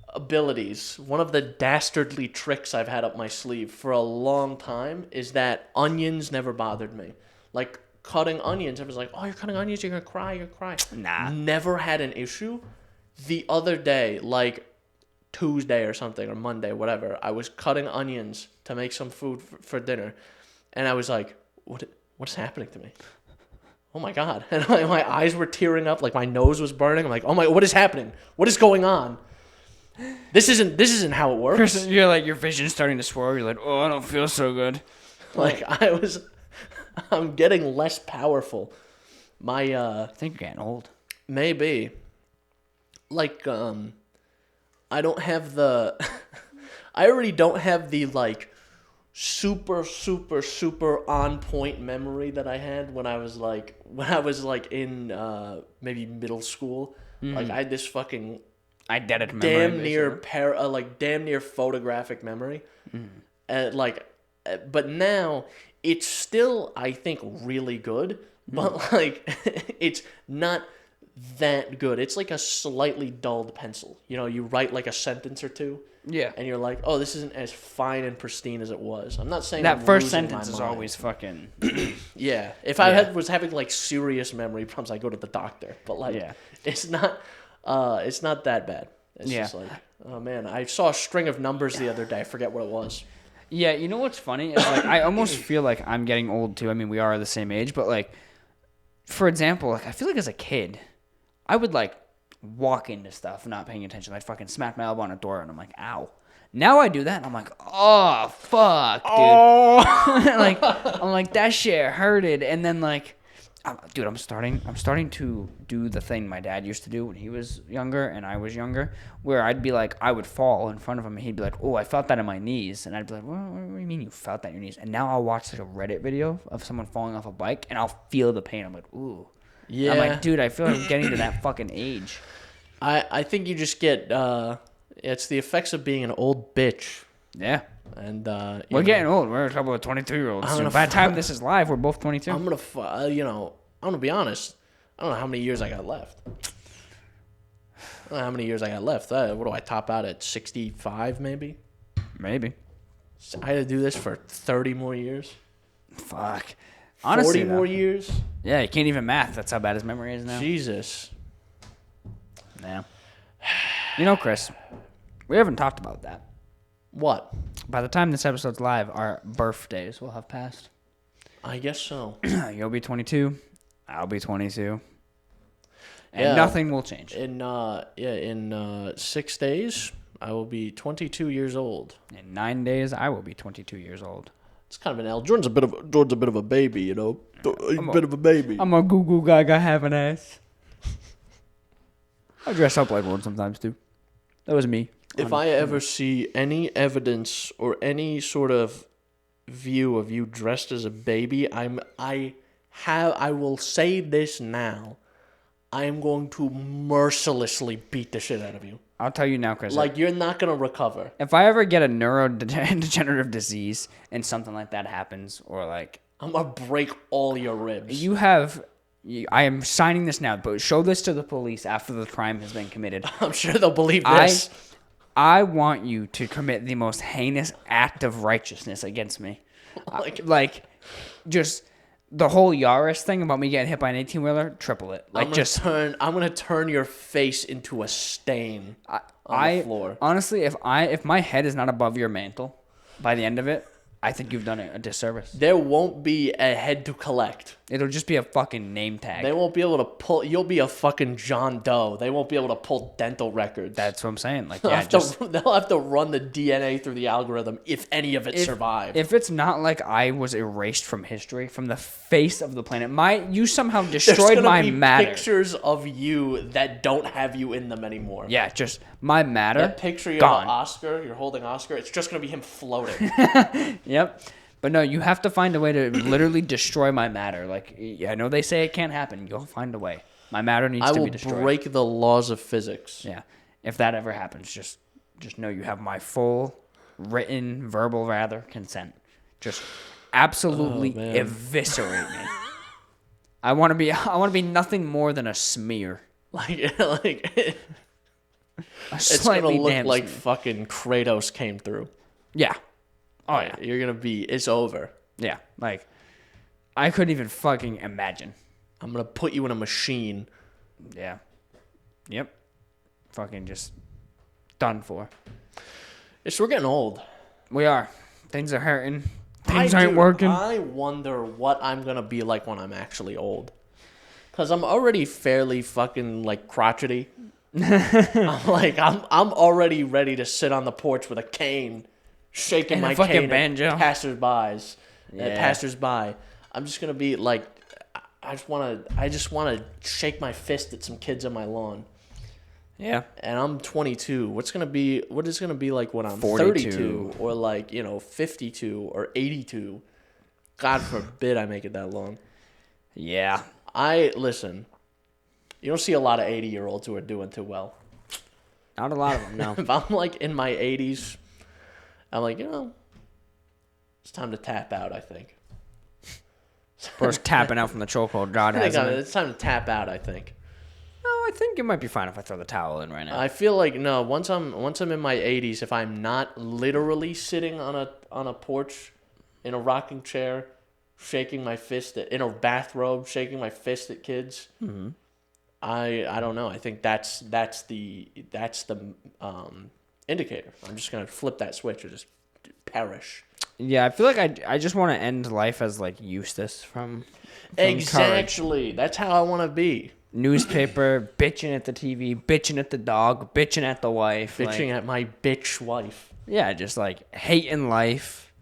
abilities, one of the dastardly tricks I've had up my sleeve for a long time is that onions never bothered me. Like, cutting onions, I was like, oh, you're cutting onions, you're gonna cry. Nah. Never had an issue. The other day, like Tuesday or something, or Monday, whatever, I was cutting onions to make some food for dinner, and I was like, what's happening to me? Oh my God. And my eyes were tearing up, like my nose was burning. I'm like, oh my, what is happening? What is going on? This isn't how it works. You're like, your vision's starting to swirl. You're like, oh, I don't feel so good. Like, I'm getting less powerful. I think you're getting old. Maybe. Like, I don't have the... I already don't have the, like, super, super, super on-point memory that I had when I was, like, in, maybe middle school. Mm. Like, I had this fucking... Eidetic memory. Damn near photographic memory. Mm. But now... It's still, I think, really good, but, like, it's not that good. It's like a slightly dulled pencil. You write, like, a sentence or two, and you're like, oh, this isn't as fine and pristine as it was. I'm not saying that first sentence is always fucking... Yeah. If I was having, like, serious memory problems, I go to the doctor. But, like, it's not that bad. It's just like, oh, man, I saw a string of numbers the other day. I forget what it was. Yeah, you know what's funny? It's like, I almost feel like I'm getting old, too. I mean, we are the same age, but, like, for example, like, I feel like as a kid, I would, like, walk into stuff not paying attention. I'd fucking smack my elbow on a door, and I'm like, ow. Now I do that, and I'm like, oh, fuck, dude. Oh. I'm like, that shit hurted, and then, like, dude, I'm starting to do the thing my dad used to do when he was younger and I was younger, where I'd be like, I would fall in front of him and he'd be like, oh, I felt that in my knees. And I'd be like, what do you mean you felt that in your knees? And now I'll watch like a Reddit video of someone falling off a bike and I'll feel the pain. I'm like, ooh. Yeah. I'm like, dude, I feel like I'm getting to that fucking age. I think you just get, it's the effects of being an old bitch. Yeah. And we're getting old. We're a couple of 22-year-olds. By the time this is live, we're both 22. I'm gonna be honest. I don't know how many years I got left. What do I top out at? 65, maybe. Maybe. So I had to do this for 30 more years. Fuck. Honestly, 40 more years? Yeah, he can't even math. That's how bad his memory is now. Jesus. Yeah. You know, Chris, we haven't talked about that. What? By the time this episode's live, our birthdays will have passed. I guess so. You'll be 22. I'll be 22. And nothing will change. In 6 days, I will be 22 years old. In 9 days, I will be 22 years old. It's kind of an L. Jordan's a bit of a baby, you know. A bit of a baby. I'm a goo goo gaga having ass. I dress up like one sometimes too. That was me. If I ever see any evidence or any sort of view of you dressed as a baby, I will say this now. I am going to mercilessly beat the shit out of you. I'll tell you now, Chris. Like, you're not going to recover. If I ever get a neurodegenerative disease and something like that happens, or like... I'm going to break all your ribs. I am signing this now, but show this to the police after the crime has been committed. I'm sure they'll believe this. I want you to commit the most heinous act of righteousness against me. Just... The whole Yaris thing about me getting hit by an 18-wheeler, triple it. I'm gonna turn your face into a stain on the floor. Honestly, if my head is not above your mantle by the end of it, I think you've done a disservice. There won't be a head to collect. It'll just be a fucking name tag. They won't be able to pull. You'll be a fucking John Doe. They won't be able to pull dental records. That's what I'm saying. Like, they'll have to run the DNA through the algorithm if any of it survives. If it's not like I was erased from history, from the face of the planet, you somehow destroyed my matter. Pictures of you that don't have you in them anymore. Yeah, just my matter. That picture of Oscar, you're holding Oscar. It's just gonna be him floating. Yep. But no, you have to find a way to literally destroy my matter. Like, I know they say it can't happen. You'll find a way. My matter needs to be destroyed. I will break the laws of physics. Yeah. If that ever happens, just know you have my full verbal consent. Just absolutely eviscerate me. I want to be nothing more than a smear. It's gonna look like fucking Kratos came through. Yeah. Oh, yeah. It's over. Yeah. Like, I couldn't even fucking imagine. I'm going to put you in a machine. Yeah. Yep. Fucking just done for. We're getting old. We are. Things are hurting. Things ain't working. I wonder what I'm going to be like when I'm actually old. Because I'm already fairly fucking, like, crotchety. I'm already ready to sit on the porch with a cane. Shaking my cane banjo. At passersby. I'm just gonna be like, I just wanna shake my fist at some kids on my lawn. Yeah. And I'm 22. What is gonna be like when I'm 42. 32 or 52 or 82? God forbid I make it that long. Yeah. Listen. You don't see a lot of 80-year-olds who are doing too well. Not a lot of them, no. If I'm like in my 80s. I'm like, it's time to tap out, I think. First tapping out from the chokehold, God has it. It's time to tap out, I think. No, I think it might be fine if I throw the towel in right now. I feel like, no, once I'm in my 80s, if I'm not literally sitting on a porch in a rocking chair, shaking my fist in a bathrobe, shaking my fist at kids, I don't know. I think that's the indicator. I'm just gonna flip that switch or just perish. Yeah, I feel like I just want to end life as like Eustace from exactly. Courage. That's how I want to be. Newspaper, bitching at the TV, bitching at the dog, bitching at the wife, bitching at my bitch wife. Yeah, just like hating life,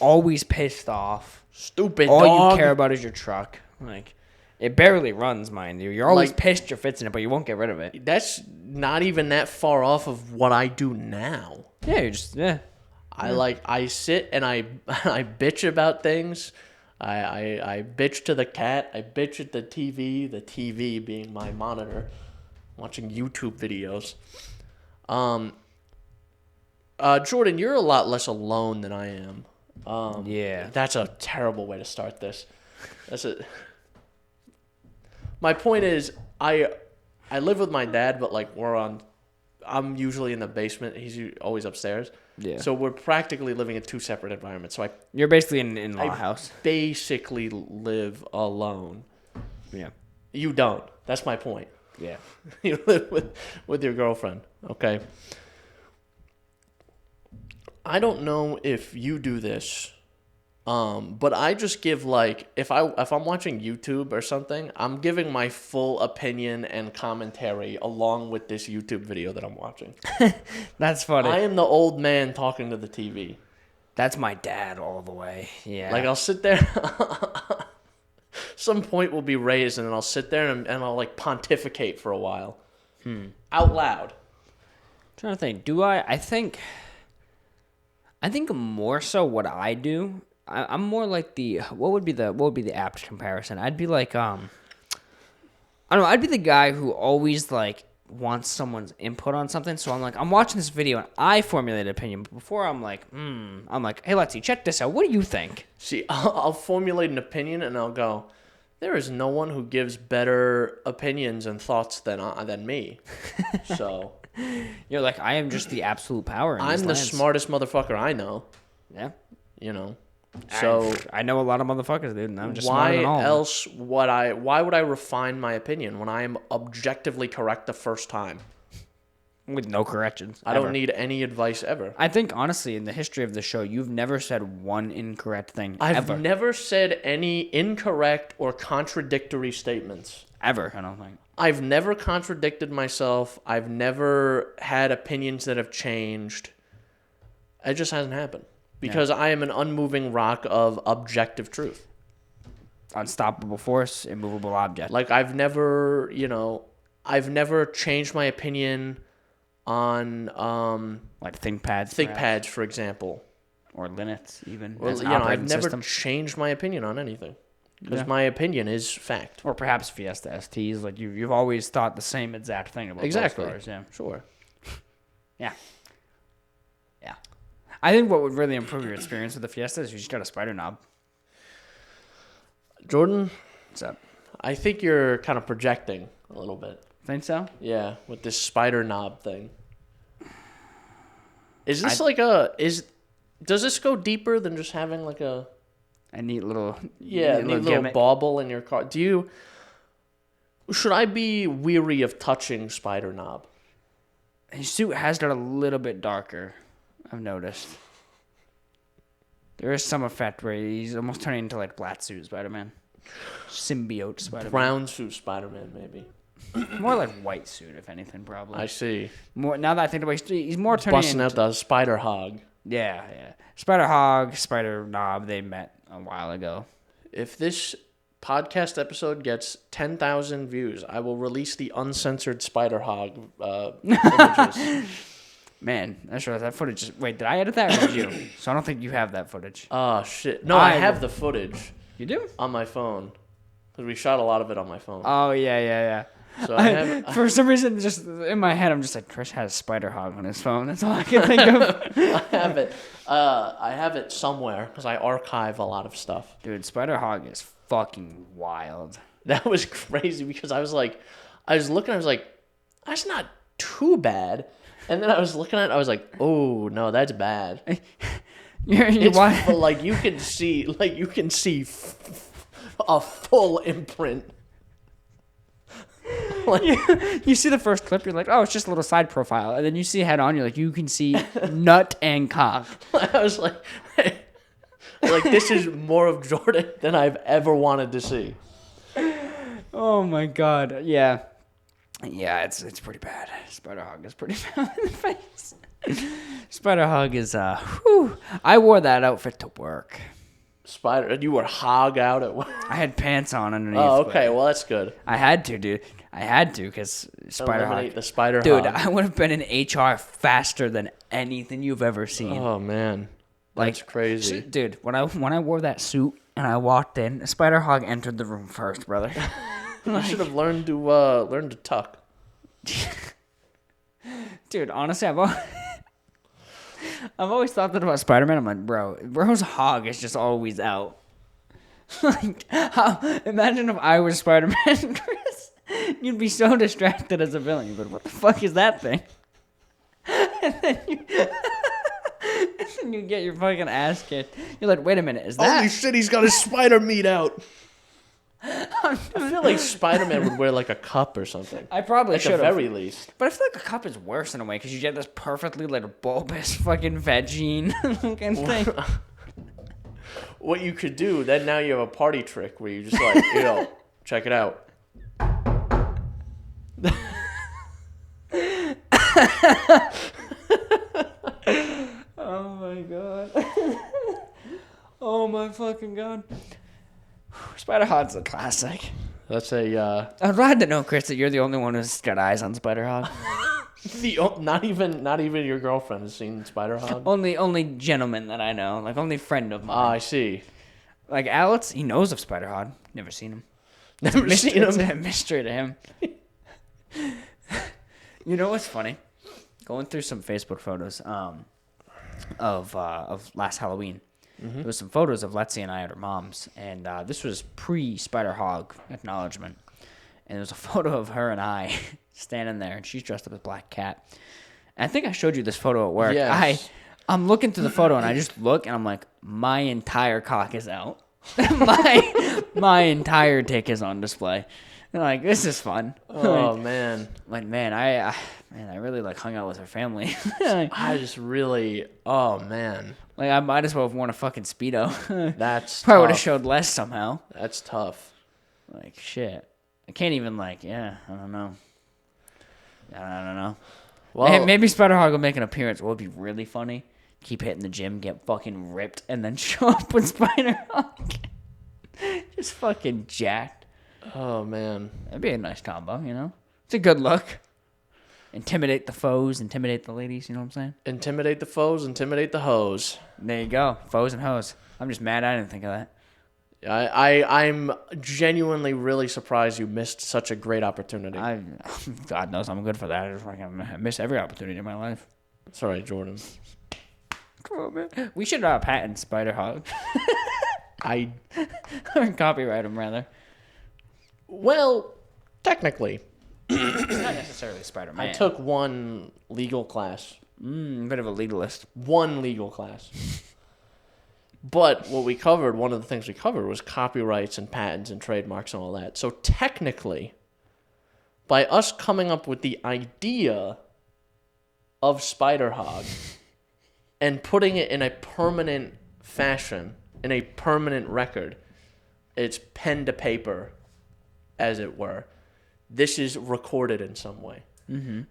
always pissed off, stupid. All dog. you care about is your truck. Like, it barely runs, mind you. You're always pissed you're fixing it, but you won't get rid of it. That's not even that far off of what I do now. Yeah, you're just I sit and I bitch about things. I bitch to the cat. I bitch at the TV being my monitor, watching YouTube videos. Jordan, you're a lot less alone than I am. Yeah. That's a terrible way to start this. My point is, I live with my dad, but I'm usually in the basement. He's always upstairs. Yeah. So we're practically living in two separate environments. So You're basically in an in-law house. Basically live alone. Yeah. You don't. That's my point. Yeah. You live with your girlfriend. Okay. I don't know if you do this, but I just give if I'm watching YouTube or something, I'm giving my full opinion and commentary along with this YouTube video that I'm watching. That's funny. I am the old man talking to the TV. That's my dad all the way. Yeah. I'll sit there. Some point will be raised, and then I'll sit there and I'll pontificate for a while, out loud. I'm trying to think. Do I? I think more so what I do. I'm more like what would be the apt comparison? I'd be like I don't know. I'd be the guy who always wants someone's input on something. So I'm watching this video and I formulate an opinion. But before I'm like, hey, Lexi, check this out. What do you think? See, I'll formulate an opinion and I'll go, there is no one who gives better opinions and thoughts than me. So you're like, I am just the absolute power. I'm the smartest motherfucker I know. Yeah. So I know a lot of motherfuckers, dude, and I'm just smarter than all. Why would I refine my opinion when I am objectively correct the first time? With no corrections. I don't need any advice ever. I think, honestly, in the history of the show, you've never said one incorrect thing I've never said any incorrect or contradictory statements. Ever, I don't think. I've never contradicted myself. I've never had opinions that have changed. It just hasn't happened. Because I am an unmoving rock of objective truth. Unstoppable force, immovable object. I've never changed my opinion on ThinkPads, for example, or Linux even. Well, I've never changed my opinion on anything because my opinion is fact. Or perhaps Fiesta STs. You've always thought the same exact thing about exactly. Those cars. Yeah, sure. Yeah. I think what would really improve your experience with the Fiesta is you just got a spider knob. Jordan, what's up? I think you're kind of projecting a little bit. Think so? Yeah, with this spider knob thing. Is this does this go deeper than just having a neat little little bauble in your car? Should I be weary of touching spider knob? His suit has got a little bit darker, I've noticed. There is some effect where he's almost turning into Black Suit Spider-Man. Symbiote Spider-Man. Brown Suit Spider-Man, maybe. More like White Suit, if anything, probably. I see. More now that I think about it, he's more turning busting out the Spider-Hog. Yeah. Spider-Hog, Spider-Knob, they met a while ago. If this podcast episode gets 10,000 views, I will release the uncensored Spider-Hog images. Man, that's right. That footage. Wait, did I edit that or did you? So I don't think you have that footage. Oh, shit. No, I have the footage. You do? On my phone. Because we shot a lot of it on my phone. Oh, yeah. So for some reason, just in my head, I'm just like, Chris has Spider-Hog on his phone. That's all I can think of. I have it somewhere because I archive a lot of stuff. Dude, Spider-Hog is fucking wild. That was crazy because I was like, that's not too bad. And then I was looking at it, I was like, oh, no, that's bad. You can see a full imprint. You see the first clip, you're like, oh, it's just a little side profile. And then you see head on, you're like, you can see nut and cock. I was like, hey, this is more of Jordan than I've ever wanted to see. Oh, my God. Yeah. Yeah, it's pretty bad. Spider-Hog is pretty bad in the face. Spider-Hog is, I wore that outfit to work. You were hog out at work? I had pants on underneath. Oh, okay. Well, that's good. I had to, dude. Because Spider-Hog. Eliminate the Spider-Hog. Dude, I would have been in HR faster than anything you've ever seen. Oh, man. That's crazy. Dude, when I wore that suit and I walked in, Spider-Hog entered the room first, brother. I should have learned to tuck. Dude, honestly, I've always thought that about Spider-Man. I'm like, bro's hog is just always out. Imagine if I was Spider-Man, Chris. You'd be so distracted as a villain. But what the fuck is that thing? And then And you get your fucking ass kicked. You're like, wait a minute, is that? Holy shit, he's got his spider meat out. I feel like Spider-Man would wear like a cup or something. I probably should have. At the very least. But I feel like a cup is worse in a way because you get this perfectly like bulbous fucking vagine looking thing. What you could do, then now you have a party trick where you just like, check it out. Oh my god. Oh my fucking god. Spider-Hog's a classic. That's a. I'm glad to know, Chris, that you're the only one who's got eyes on Spider-Hog. Not even your girlfriend has seen Spider-Hog. Only gentleman that I know, like only friend of mine. Ah, I see. Like Alex, he knows of Spider-Hog. Never seen him. Never seen him. It's a mystery to him. You know what's funny? Going through some Facebook photos of last Halloween. Mm-hmm. There was some photos of Lexi and I at her mom's, and this was pre-Spider-Hog acknowledgement. And there was a photo of her and I standing there, and she's dressed up as Black Cat. And I think I showed you this photo at work. Yes. I'm looking through the photo, and I just look, and I'm like, my entire cock is out. my entire dick is on display. And like, this is fun. Oh, man. Like, I really like hung out with her family. I just really, oh man. Like, I might as well have worn a fucking Speedo. That's probably would have showed less somehow. That's tough. Like, shit. I can't even, like, I don't know. I don't know. Well, maybe Spider-Hog will make an appearance. What would be really funny? Keep hitting the gym, get fucking ripped, and then show up with Spider-Hog. Just fucking jacked. Oh, man. That'd be a nice combo, you know? It's a good look. Intimidate the foes, intimidate the ladies, you know what I'm saying? Intimidate the foes, intimidate the hoes. There you go. Foes and hoes. I'm just mad I didn't think of that. I'm genuinely really surprised you missed such a great opportunity. God knows I'm good for that. I miss every opportunity in my life. It's all right, Jordan. Come on, man. We should patent Spider-Hog. Or copyright him, rather. Well, technically. It's not necessarily Spider-Man. I took one legal class. Bit of a legalist. One legal class. But what we covered, one of the things we covered was copyrights and patents and trademarks and all that. So technically, by us coming up with the idea of Spider-Hog and putting it in a permanent fashion, in a permanent record, it's pen to paper, as it were. This is recorded in some way. Mm-hmm.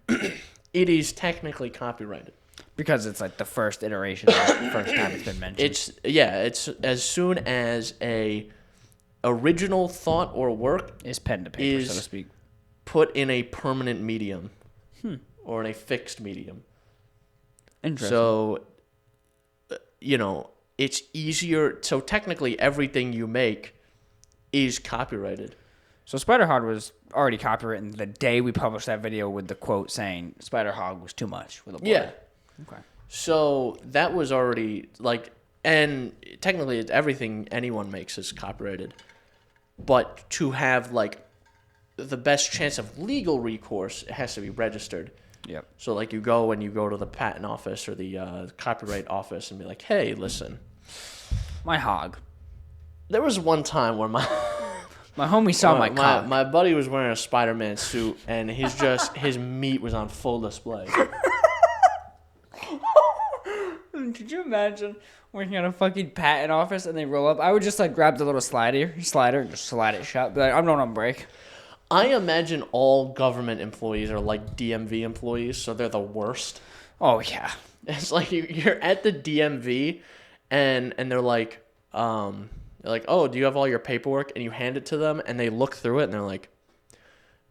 It is technically copyrighted. Because it's like the first iteration, the first time it's been mentioned. It's as soon as a original thought or work is pen to paper, so to speak, put in a permanent medium or in a fixed medium. Interesting. So, it's easier. So technically, everything you make is copyrighted. So Spider-Hog was already copywritten the day we published that video with the quote saying Spider-Hog was too much with a blur. Yeah. Okay. So that was already and technically everything anyone makes is copyrighted. But to have the best chance of legal recourse, it has to be registered. Yep. So you go to the patent office or the copyright office and be like, hey, listen. My hog. There was one time where my homie saw my cock. My buddy was wearing a Spider-Man suit and his meat was on full display. Could you imagine working at a fucking patent office and they roll up? I would just grab the little slider and just slide it shut. Be like, I'm not on break. I imagine all government employees are like DMV employees, so they're the worst. Oh yeah. It's like you're at the DMV and they're like, oh, do you have all your paperwork? And you hand it to them and they look through it and they're like,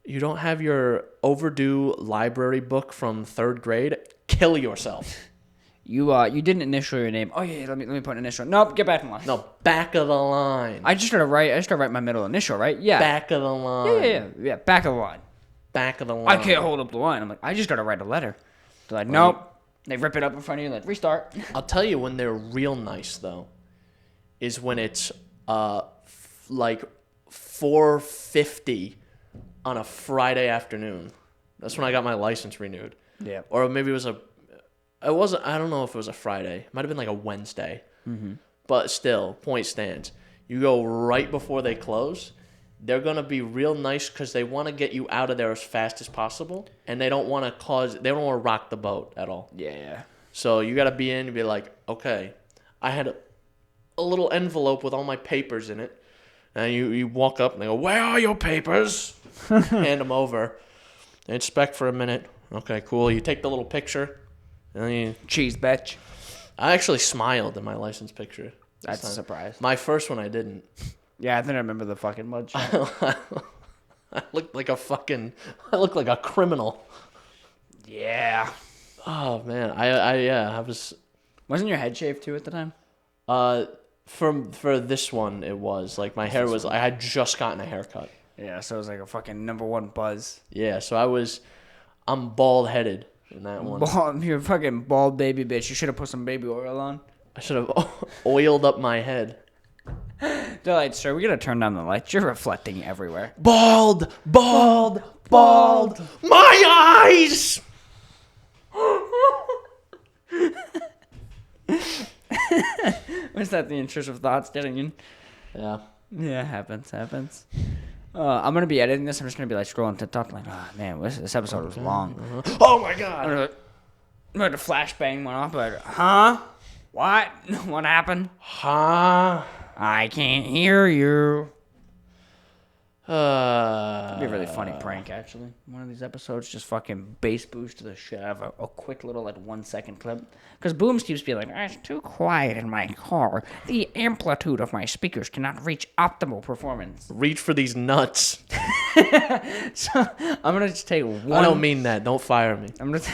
you don't have your overdue library book from 3rd grade? Kill yourself. You didn't initial your name. Oh yeah, let me put an initial. Nope, get back in line. No, back of the line. I just gotta write my middle initial, right? Yeah. Back of the line. Yeah. Back of the line. Back of the line. I can't hold up the line. I'm like, I just gotta write a letter. They're like, nope. They rip it up in front of you, restart. I'll tell you when they're real nice though, is when it's 4:50 on a Friday afternoon. That's when I got my license renewed. Yeah. Or maybe it was It wasn't. I don't know if it was a Friday. It might have been like a Wednesday. Mm-hmm. But still, point stands. You go right before they close. They're gonna be real nice because they want to get you out of there as fast as possible, and they don't want to They don't want to rock the boat at all. Yeah. So you gotta be in and be like, okay, I had a little envelope with all my papers in it, and you walk up and they go, where are your papers? Hand them over. They inspect for a minute. Okay, cool. You take the little picture, and then you cheese bitch. I actually smiled in my license picture. That's a surprise. My first one I didn't. Yeah, I think I remember the fucking mud shot. I looked like a criminal. Yeah. Oh man, I was. Wasn't your head shaved too at the time? For this one it was like my hair was. I had just gotten a haircut. Yeah, so it was like a fucking number one buzz. Yeah, so I'm bald headed in that one. You're a fucking bald baby bitch. You should have put some baby oil on. I should have oiled up my head. They're like, sir, we gotta turn down the lights. You're reflecting everywhere. Bald. My eyes. Was that the intrusive thoughts getting in? Yeah. Yeah, happens. I'm gonna be editing this. I'm just gonna be like scrolling TikTok, like, oh man, this episode was long. Uh-huh. Oh my god. I'm gonna the flashbang went off, but huh? What? What happened? Huh? I can't hear you. It'd be a really funny prank, actually. One of these episodes, just fucking bass boost to the shit out of a quick little, like, 1 second clip. Because Booms keeps being like, it's too quiet in my car. The amplitude of my speakers cannot reach optimal performance. Reach for these nuts. So, I'm going to just take one... I don't mean that. Don't fire me. I'm gonna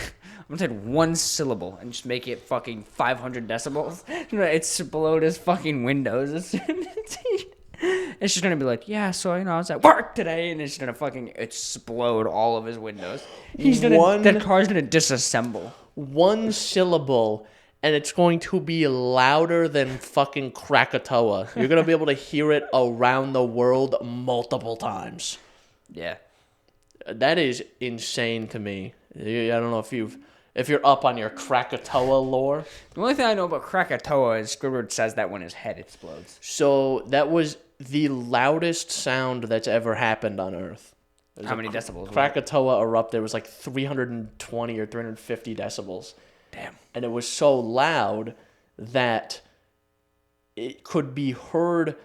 take one syllable and just make it fucking 500 decibels. Explode his fucking windows. It's just gonna be like, yeah, so I was at work today, and it's gonna fucking explode all of his windows. That car's gonna disassemble. One syllable, and it's going to be louder than fucking Krakatoa. You're gonna be able to hear it around the world multiple times. Yeah, that is insane to me. I don't know if you're up on your Krakatoa lore. The only thing I know about Krakatoa is Squidward says that when his head explodes. So that was the loudest sound that's ever happened on Earth. How many decibels? Krakatoa erupted. It was like 320 or 350 decibels. Damn. And it was so loud that it could be heard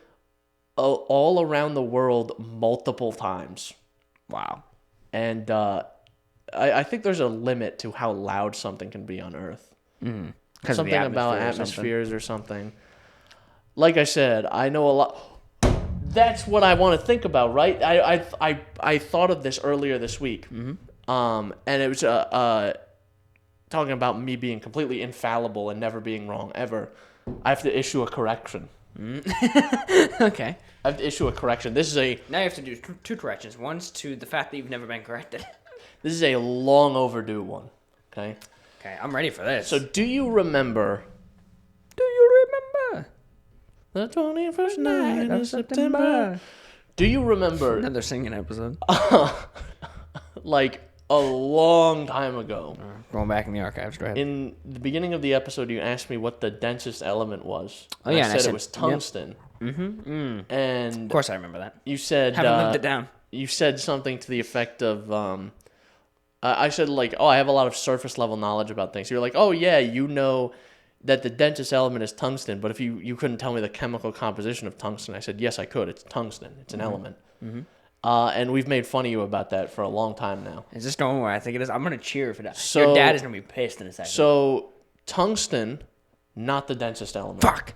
all around the world multiple times. Wow. And I think there's a limit to how loud something can be on Earth. Mm. Something about atmospheres or something. Like I said, I know a lot. That's what I want to think about, right? I thought of this earlier this week. Mm-hmm. And it was talking about me being completely infallible and never being wrong ever. I have to issue a correction. Okay. I have to issue a correction. Now you have to do two corrections. One's to the fact that you've never been corrected. This is a long overdue one. Okay, I'm ready for this. So do you remember the 21st night of September? Do you remember another singing episode? Like a long time ago. Going back in the archives, go ahead. In the beginning of the episode, you asked me what the densest element was. Oh, yeah. I said it was tungsten. Yep. Mm-hmm. Mm. And of course I remember that. You said... Haven't lived it down. You said something to the effect of... I said, like, I have a lot of surface level knowledge about things. You're like, oh, yeah, you know that the densest element is tungsten, but if you couldn't tell me the chemical composition of tungsten, I said, yes, I could. It's tungsten. It's an element. Mm-hmm. And we've made fun of you about that for a long time now. Is this going where I think it is? I'm going to cheer for that. So, your dad is going to be pissed in a second. So, tungsten, not the densest element. Fuck!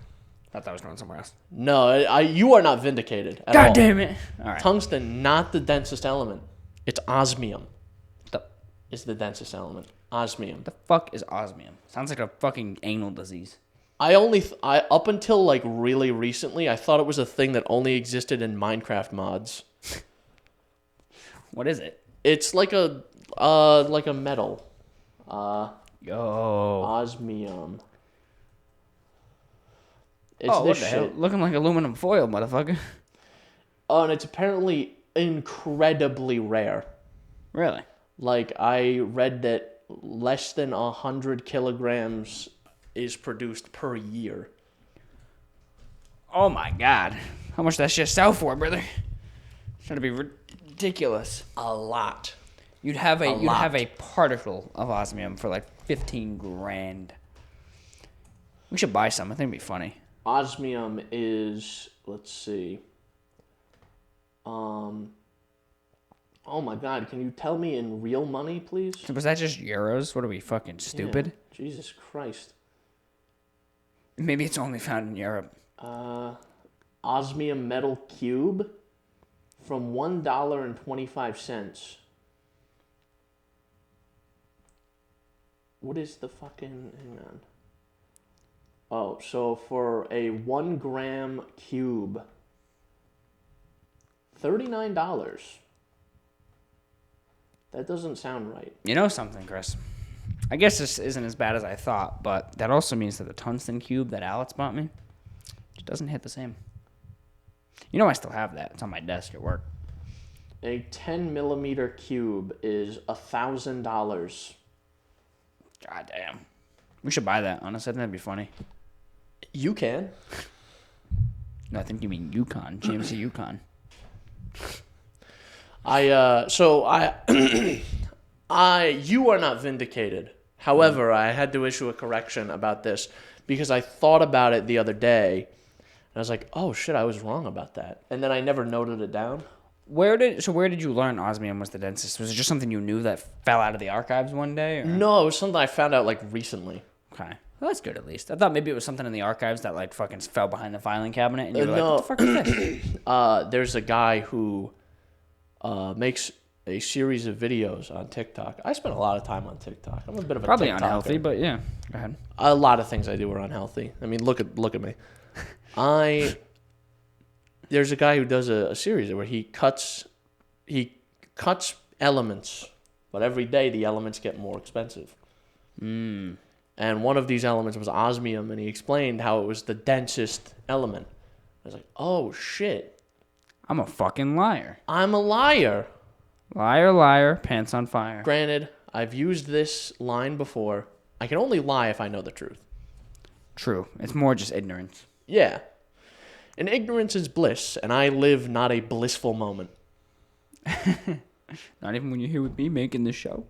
I thought I was going somewhere else. No, you are not vindicated at God all. Damn it! All right. Tungsten, not the densest element. It's osmium. Is the densest element. Osmium. What the fuck is osmium? Sounds like a fucking anal disease. I up until like really recently, I thought it was a thing that only existed in Minecraft mods. What is it? It's like a metal. Osmium. It's what the hell? Looking like aluminum foil, motherfucker. Oh, and it's apparently incredibly rare. Really? Like, I read that, less than 100 kilograms is produced per year. Oh my god. How much that shit sell for, brother? It's gonna be ridiculous. A lot. You'd have a particle of osmium for like 15 grand. We should buy some. I think it'd be funny. Osmium is, let's see. Oh my god, can you tell me in real money, please? So was that just euros? What are we, fucking stupid? Yeah, Jesus Christ. Maybe it's only found in Europe. Osmium metal cube from $1.25. What is the fucking... Hang on. Oh, so for a 1 gram cube, $39. That doesn't sound right. You know something, Chris? I guess this isn't as bad as I thought, but that also means that the tungsten cube that Alex bought me just doesn't hit the same. You know I still have that. It's on my desk at work. A 10 millimeter cube is $1,000. God damn. We should buy that, honestly. I think that'd be funny. You can. No, I think you mean Yukon. GMC Yukon. You are not vindicated. However, I had to issue a correction about this because I thought about it the other day, and I was like, "Oh shit, I was wrong about that," and then I never noted it down. Where did you learn osmium was the densest? Was it just something you knew that fell out of the archives one day? Or? No, it was something I found out like recently. Okay. Well, that's good at least. I thought maybe it was something in the archives that like fucking fell behind the filing cabinet, and you were like, "What the fuck is this?" There's a guy who makes a series of videos on TikTok. I spend a lot of time on TikTok. I'm a bit of a probably TikToker. Unhealthy, but yeah. Go ahead. A lot of things I do are unhealthy. I mean, look at me. There's a guy who does a series where he cuts elements, but every day the elements get more expensive. And one of these elements was osmium, and he explained how it was the densest element. I was like, oh shit. I'm a fucking liar. I'm a liar. Liar, liar, pants on fire. Granted, I've used this line before. I can only lie if I know the truth. True. It's more just ignorance. Yeah. And ignorance is bliss, and I live not a blissful moment. Not even when you're here with me making this show.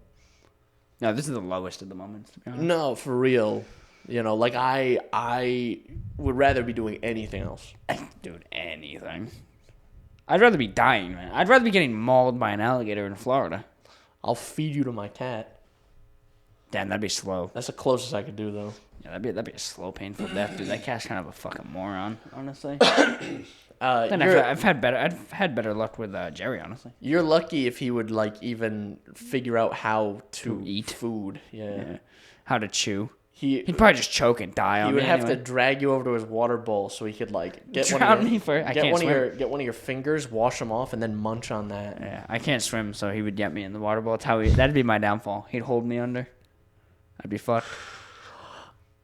No, this is the lowest of the moments, to be honest. No, for real. You know, like I would rather be doing anything else. Dude, anything. I'd rather be dying, man. I'd rather be getting mauled by an alligator in Florida. I'll feed you to my cat. Damn, that'd be slow. That's the closest I could do, though. Yeah, that'd be a slow, painful death, dude. That cat's kind of a fucking moron, honestly. I've had better luck with Jerry, honestly. You're lucky if he would like even figure out how to eat food. Yeah. How to chew. He'd probably just choke and die on me. He would have to drag you over to his water bowl so he could like get one of your fingers, wash them off, and then munch on that. Yeah, I can't swim, so he would get me in the water bowl. That'd be my downfall. He'd hold me under. I'd be fucked.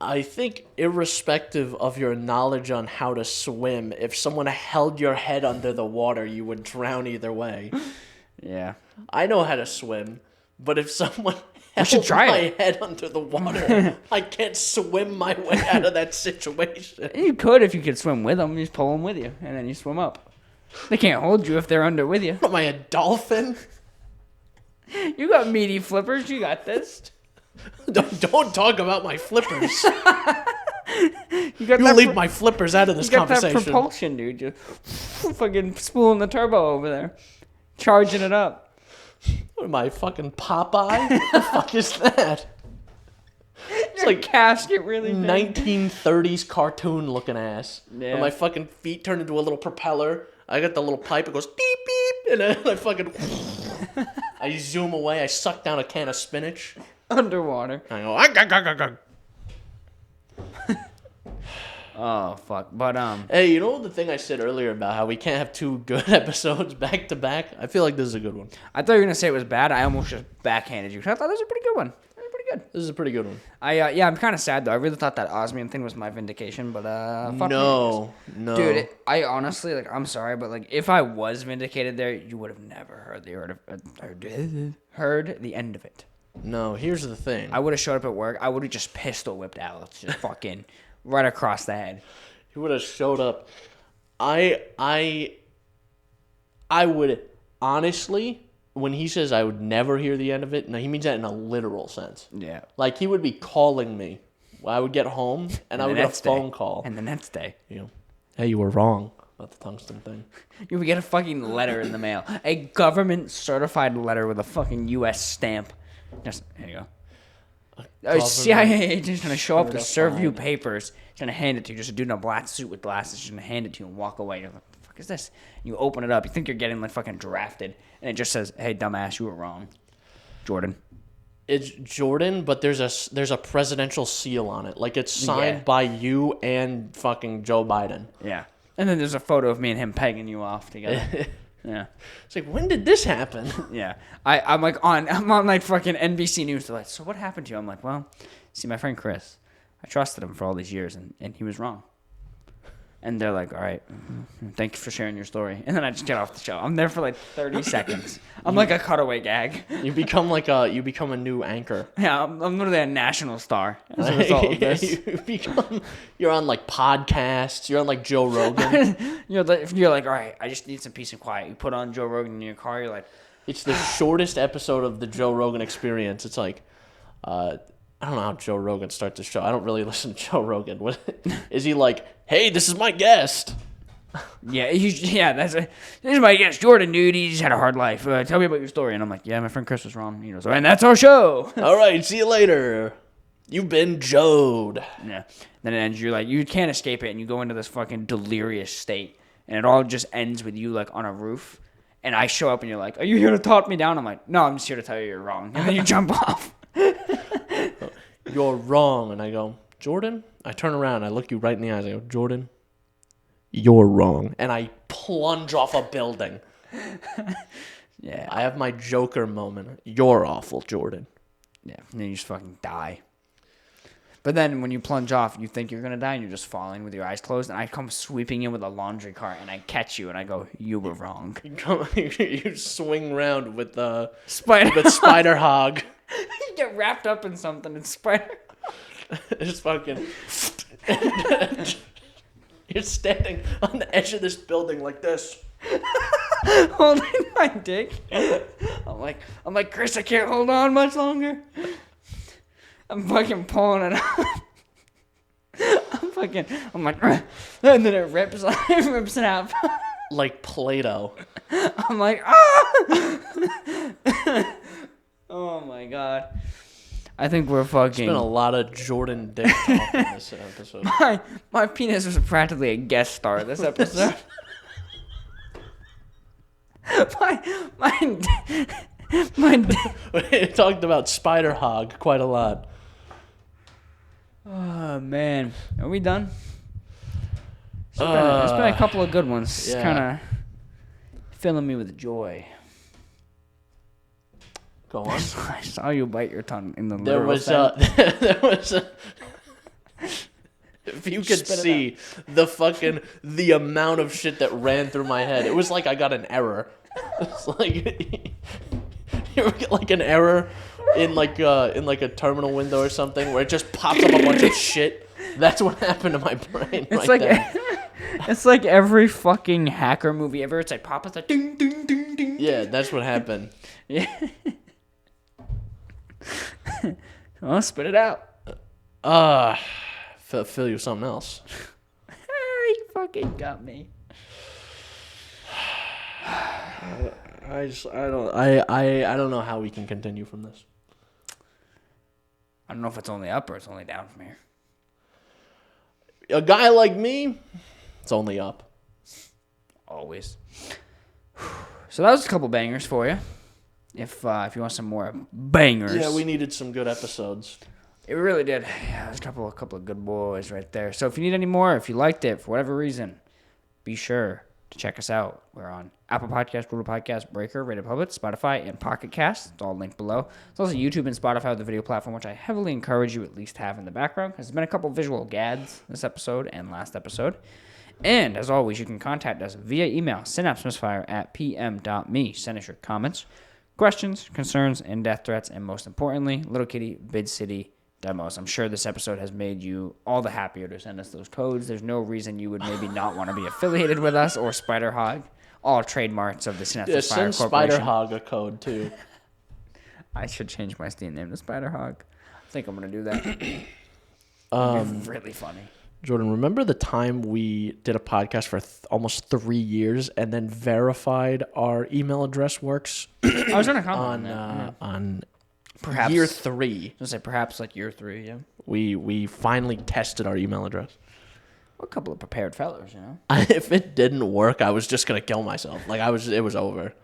I think irrespective of your knowledge on how to swim, if someone held your head under the water, you would drown either way. Yeah. I know how to swim, but if someone held my head under the water, I can't swim my way out of that situation. You could if you could swim with them. You just pull them with you, and then you swim up. They can't hold you if they're under with you. Am I a dolphin? You got meaty flippers. You got this. Don't talk about my flippers. You leave my flippers out of this conversation. You got that propulsion, dude. Just fucking spooling the turbo over there. Charging it up. What am I, fucking Popeye? What the fuck is that? It's like casket really big. 1930s cartoon looking ass. Yeah. And my fucking feet turn into a little propeller. I got the little pipe. It goes beep beep. And then I fucking... I zoom away. I suck down a can of spinach. Underwater. I go... Oh, fuck. But, Hey, you know the thing I said earlier about how we can't have two good episodes back to back? I feel like this is a good one. I thought you were going to say it was bad. I almost just backhanded you. I thought this was a pretty good one. This is a pretty good one. I'm kind of sad, though. I really thought that osmium thing was my vindication, but, fuck no. Dude, I honestly, like, I'm sorry, but, like, if I was vindicated there, you would have never heard the end of it. No, here's the thing. I would have showed up at work. I would have just pistol whipped Alex, just fucking right across the head. He would have showed up. I would honestly, when he says I would never hear the end of it, no, he means that in a literal sense. Yeah. Like he would be calling me. I would get home and I would get a phone call. And the next day. Hey, you were wrong about the tungsten thing. You would get a fucking letter in the mail. A government certified letter with a fucking U.S. stamp. Just, here you go. A CIA agent's going to show up to serve you papers. He's going to hand it to you. Just a dude in a black suit with glasses. He's going to hand it to you and walk away. You're like, what the fuck is this? You open it up. You think you're getting like fucking drafted. And it just says, hey, dumbass, you were wrong. Jordan. It's Jordan, but there's a presidential seal on it. Like it's signed by you and fucking Joe Biden. Yeah. And then there's a photo of me and him pegging you off together. Yeah. It's like, when did this happen? Yeah. I'm on like fucking NBC News. They're like, so what happened to you? I'm like, well, see, my friend Chris, I trusted him for all these years and he was wrong. And they're like, all right, thank you for sharing your story. And then I just get off the show. I'm there for like 30 seconds. I'm like a cutaway gag. You become a new anchor. Yeah, I'm literally a national star as a result of this. You're on like podcasts. You're on like Joe Rogan. You're like, all right, I just need some peace and quiet. You put on Joe Rogan in your car. You're like, it's the shortest episode of the Joe Rogan Experience. It's like, I don't know how Joe Rogan starts the show. I don't really listen to Joe Rogan. Is he like, hey, this is my guest? Yeah, this is my guest, Jordan, dude. He just had a hard life. Tell me about your story. And I'm like, yeah, my friend Chris was wrong. He goes, and that's our show. All right, see you later. You've been Joed. Yeah. Then it ends. You're like, you can't escape it, and you go into this fucking delirious state, and it all just ends with you like on a roof. And I show up, and you're like, are you here to talk me down? I'm like, no, I'm just here to tell you you're wrong. And then you jump off. You're wrong. And I go, Jordan? I turn around. I look you right in the eyes. I go, Jordan, you're wrong. And I plunge off a building. Yeah. I have my Joker moment. You're awful, Jordan. Yeah. And then you just fucking die. But then when you plunge off, you think you're going to die, and you're just falling with your eyes closed. And I come sweeping in with a laundry cart, and I catch you, and I go, you were wrong. You swing around with the Spider-Hog. You get wrapped up in something. It's Spider. It's fucking. You're standing on the edge of this building like this, holding my dick. I'm like, Chris, I can't hold on much longer. I'm fucking pulling it up. I'm like, and then it rips in half. Like Play-Doh. I'm like, ah! Oh my god. I think we're fucking. There's been a lot of Jordan dick talk in this episode. My penis was practically a guest star this episode. We talked about Spider-Hog quite a lot. Oh man, are we done? It's been a couple of good ones. It's kind of filling me with joy. Go on. I saw you bite your tongue in the there literal was a if you could see the amount of shit that ran through my head, it was like I got an error. It's like you ever get like an error in like a terminal window or something where it just pops up a bunch of shit. That's what happened to my brain. It's like every fucking hacker movie ever. It's like pop up like ding ding ding ding. Yeah, that's what happened. Yeah. Well, spit it out. Fill you with something else. You fucking got me. I don't know how we can continue from this. I don't know if it's only up or it's only down from here. A guy like me, it's only up. Always. So that was a couple bangers for you. If you want some more bangers. Yeah, we needed some good episodes. It really did. Yeah, there's a couple of good boys right there. So if you need any more, if you liked it for whatever reason, be sure to check us out. We're on Apple Podcasts, Google Podcasts, Breaker, Radio Public, Spotify, and Pocket Cast. It's all linked below. It's also YouTube and Spotify, the video platform, which I heavily encourage you at least have in the background, because there's been a couple visual gads this episode and last episode. And as always, you can contact us via email, synapsemisfire@pm.me. Send us your comments, questions, concerns, and death threats, and most importantly, Little Kitty Bid City demos. I'm sure this episode has made you all the happier to send us those codes. There's no reason you would maybe not want to be affiliated with us or Spider-Hog, all trademarks of the Synapse Misfire Corporation. Send Spider-Hog a code too. I should change my Steam name to Spider-Hog. I think I'm gonna do that. Really funny. Jordan, remember the time we did a podcast for almost 3 years and then verified our email address works? I was gonna comment on perhaps year 3. I was gonna say perhaps like year 3. Yeah. We finally tested our email address. We're a couple of prepared fellows, you know. If it didn't work, I was just gonna kill myself. Like it was over.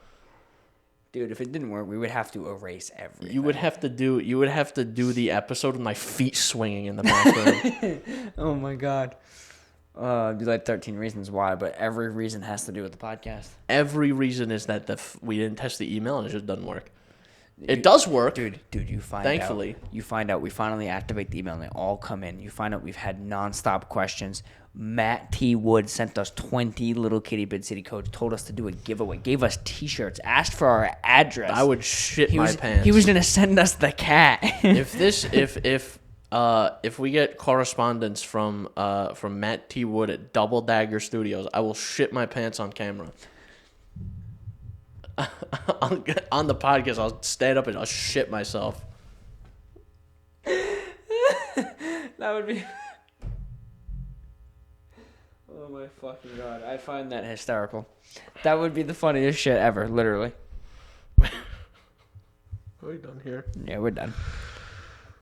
Dude, if it didn't work, we would have to erase everything. You would have to do the episode with my feet swinging in the background. Oh my god. It'd be like 13 reasons why, but every reason has to do with the podcast. Every reason is that we didn't test the email and it just doesn't work. It does work. Dude, you find Thankfully. out. You find out we finally activate the email and they all come in. You find out we've had nonstop questions. Matt T. Wood sent us 20 Little Kitty Bid City codes, told us to do a giveaway, gave us t-shirts, asked for our address. I would shit my pants. He was going to send us the cat. If we get correspondence from Matt T. Wood at Double Dagger Studios, I will shit my pants on camera. On the podcast, I'll stand up and I'll shit myself. That would be... Oh my fucking god. I find that hysterical. That would be the funniest shit ever, literally. Are we done here? Yeah, we're done.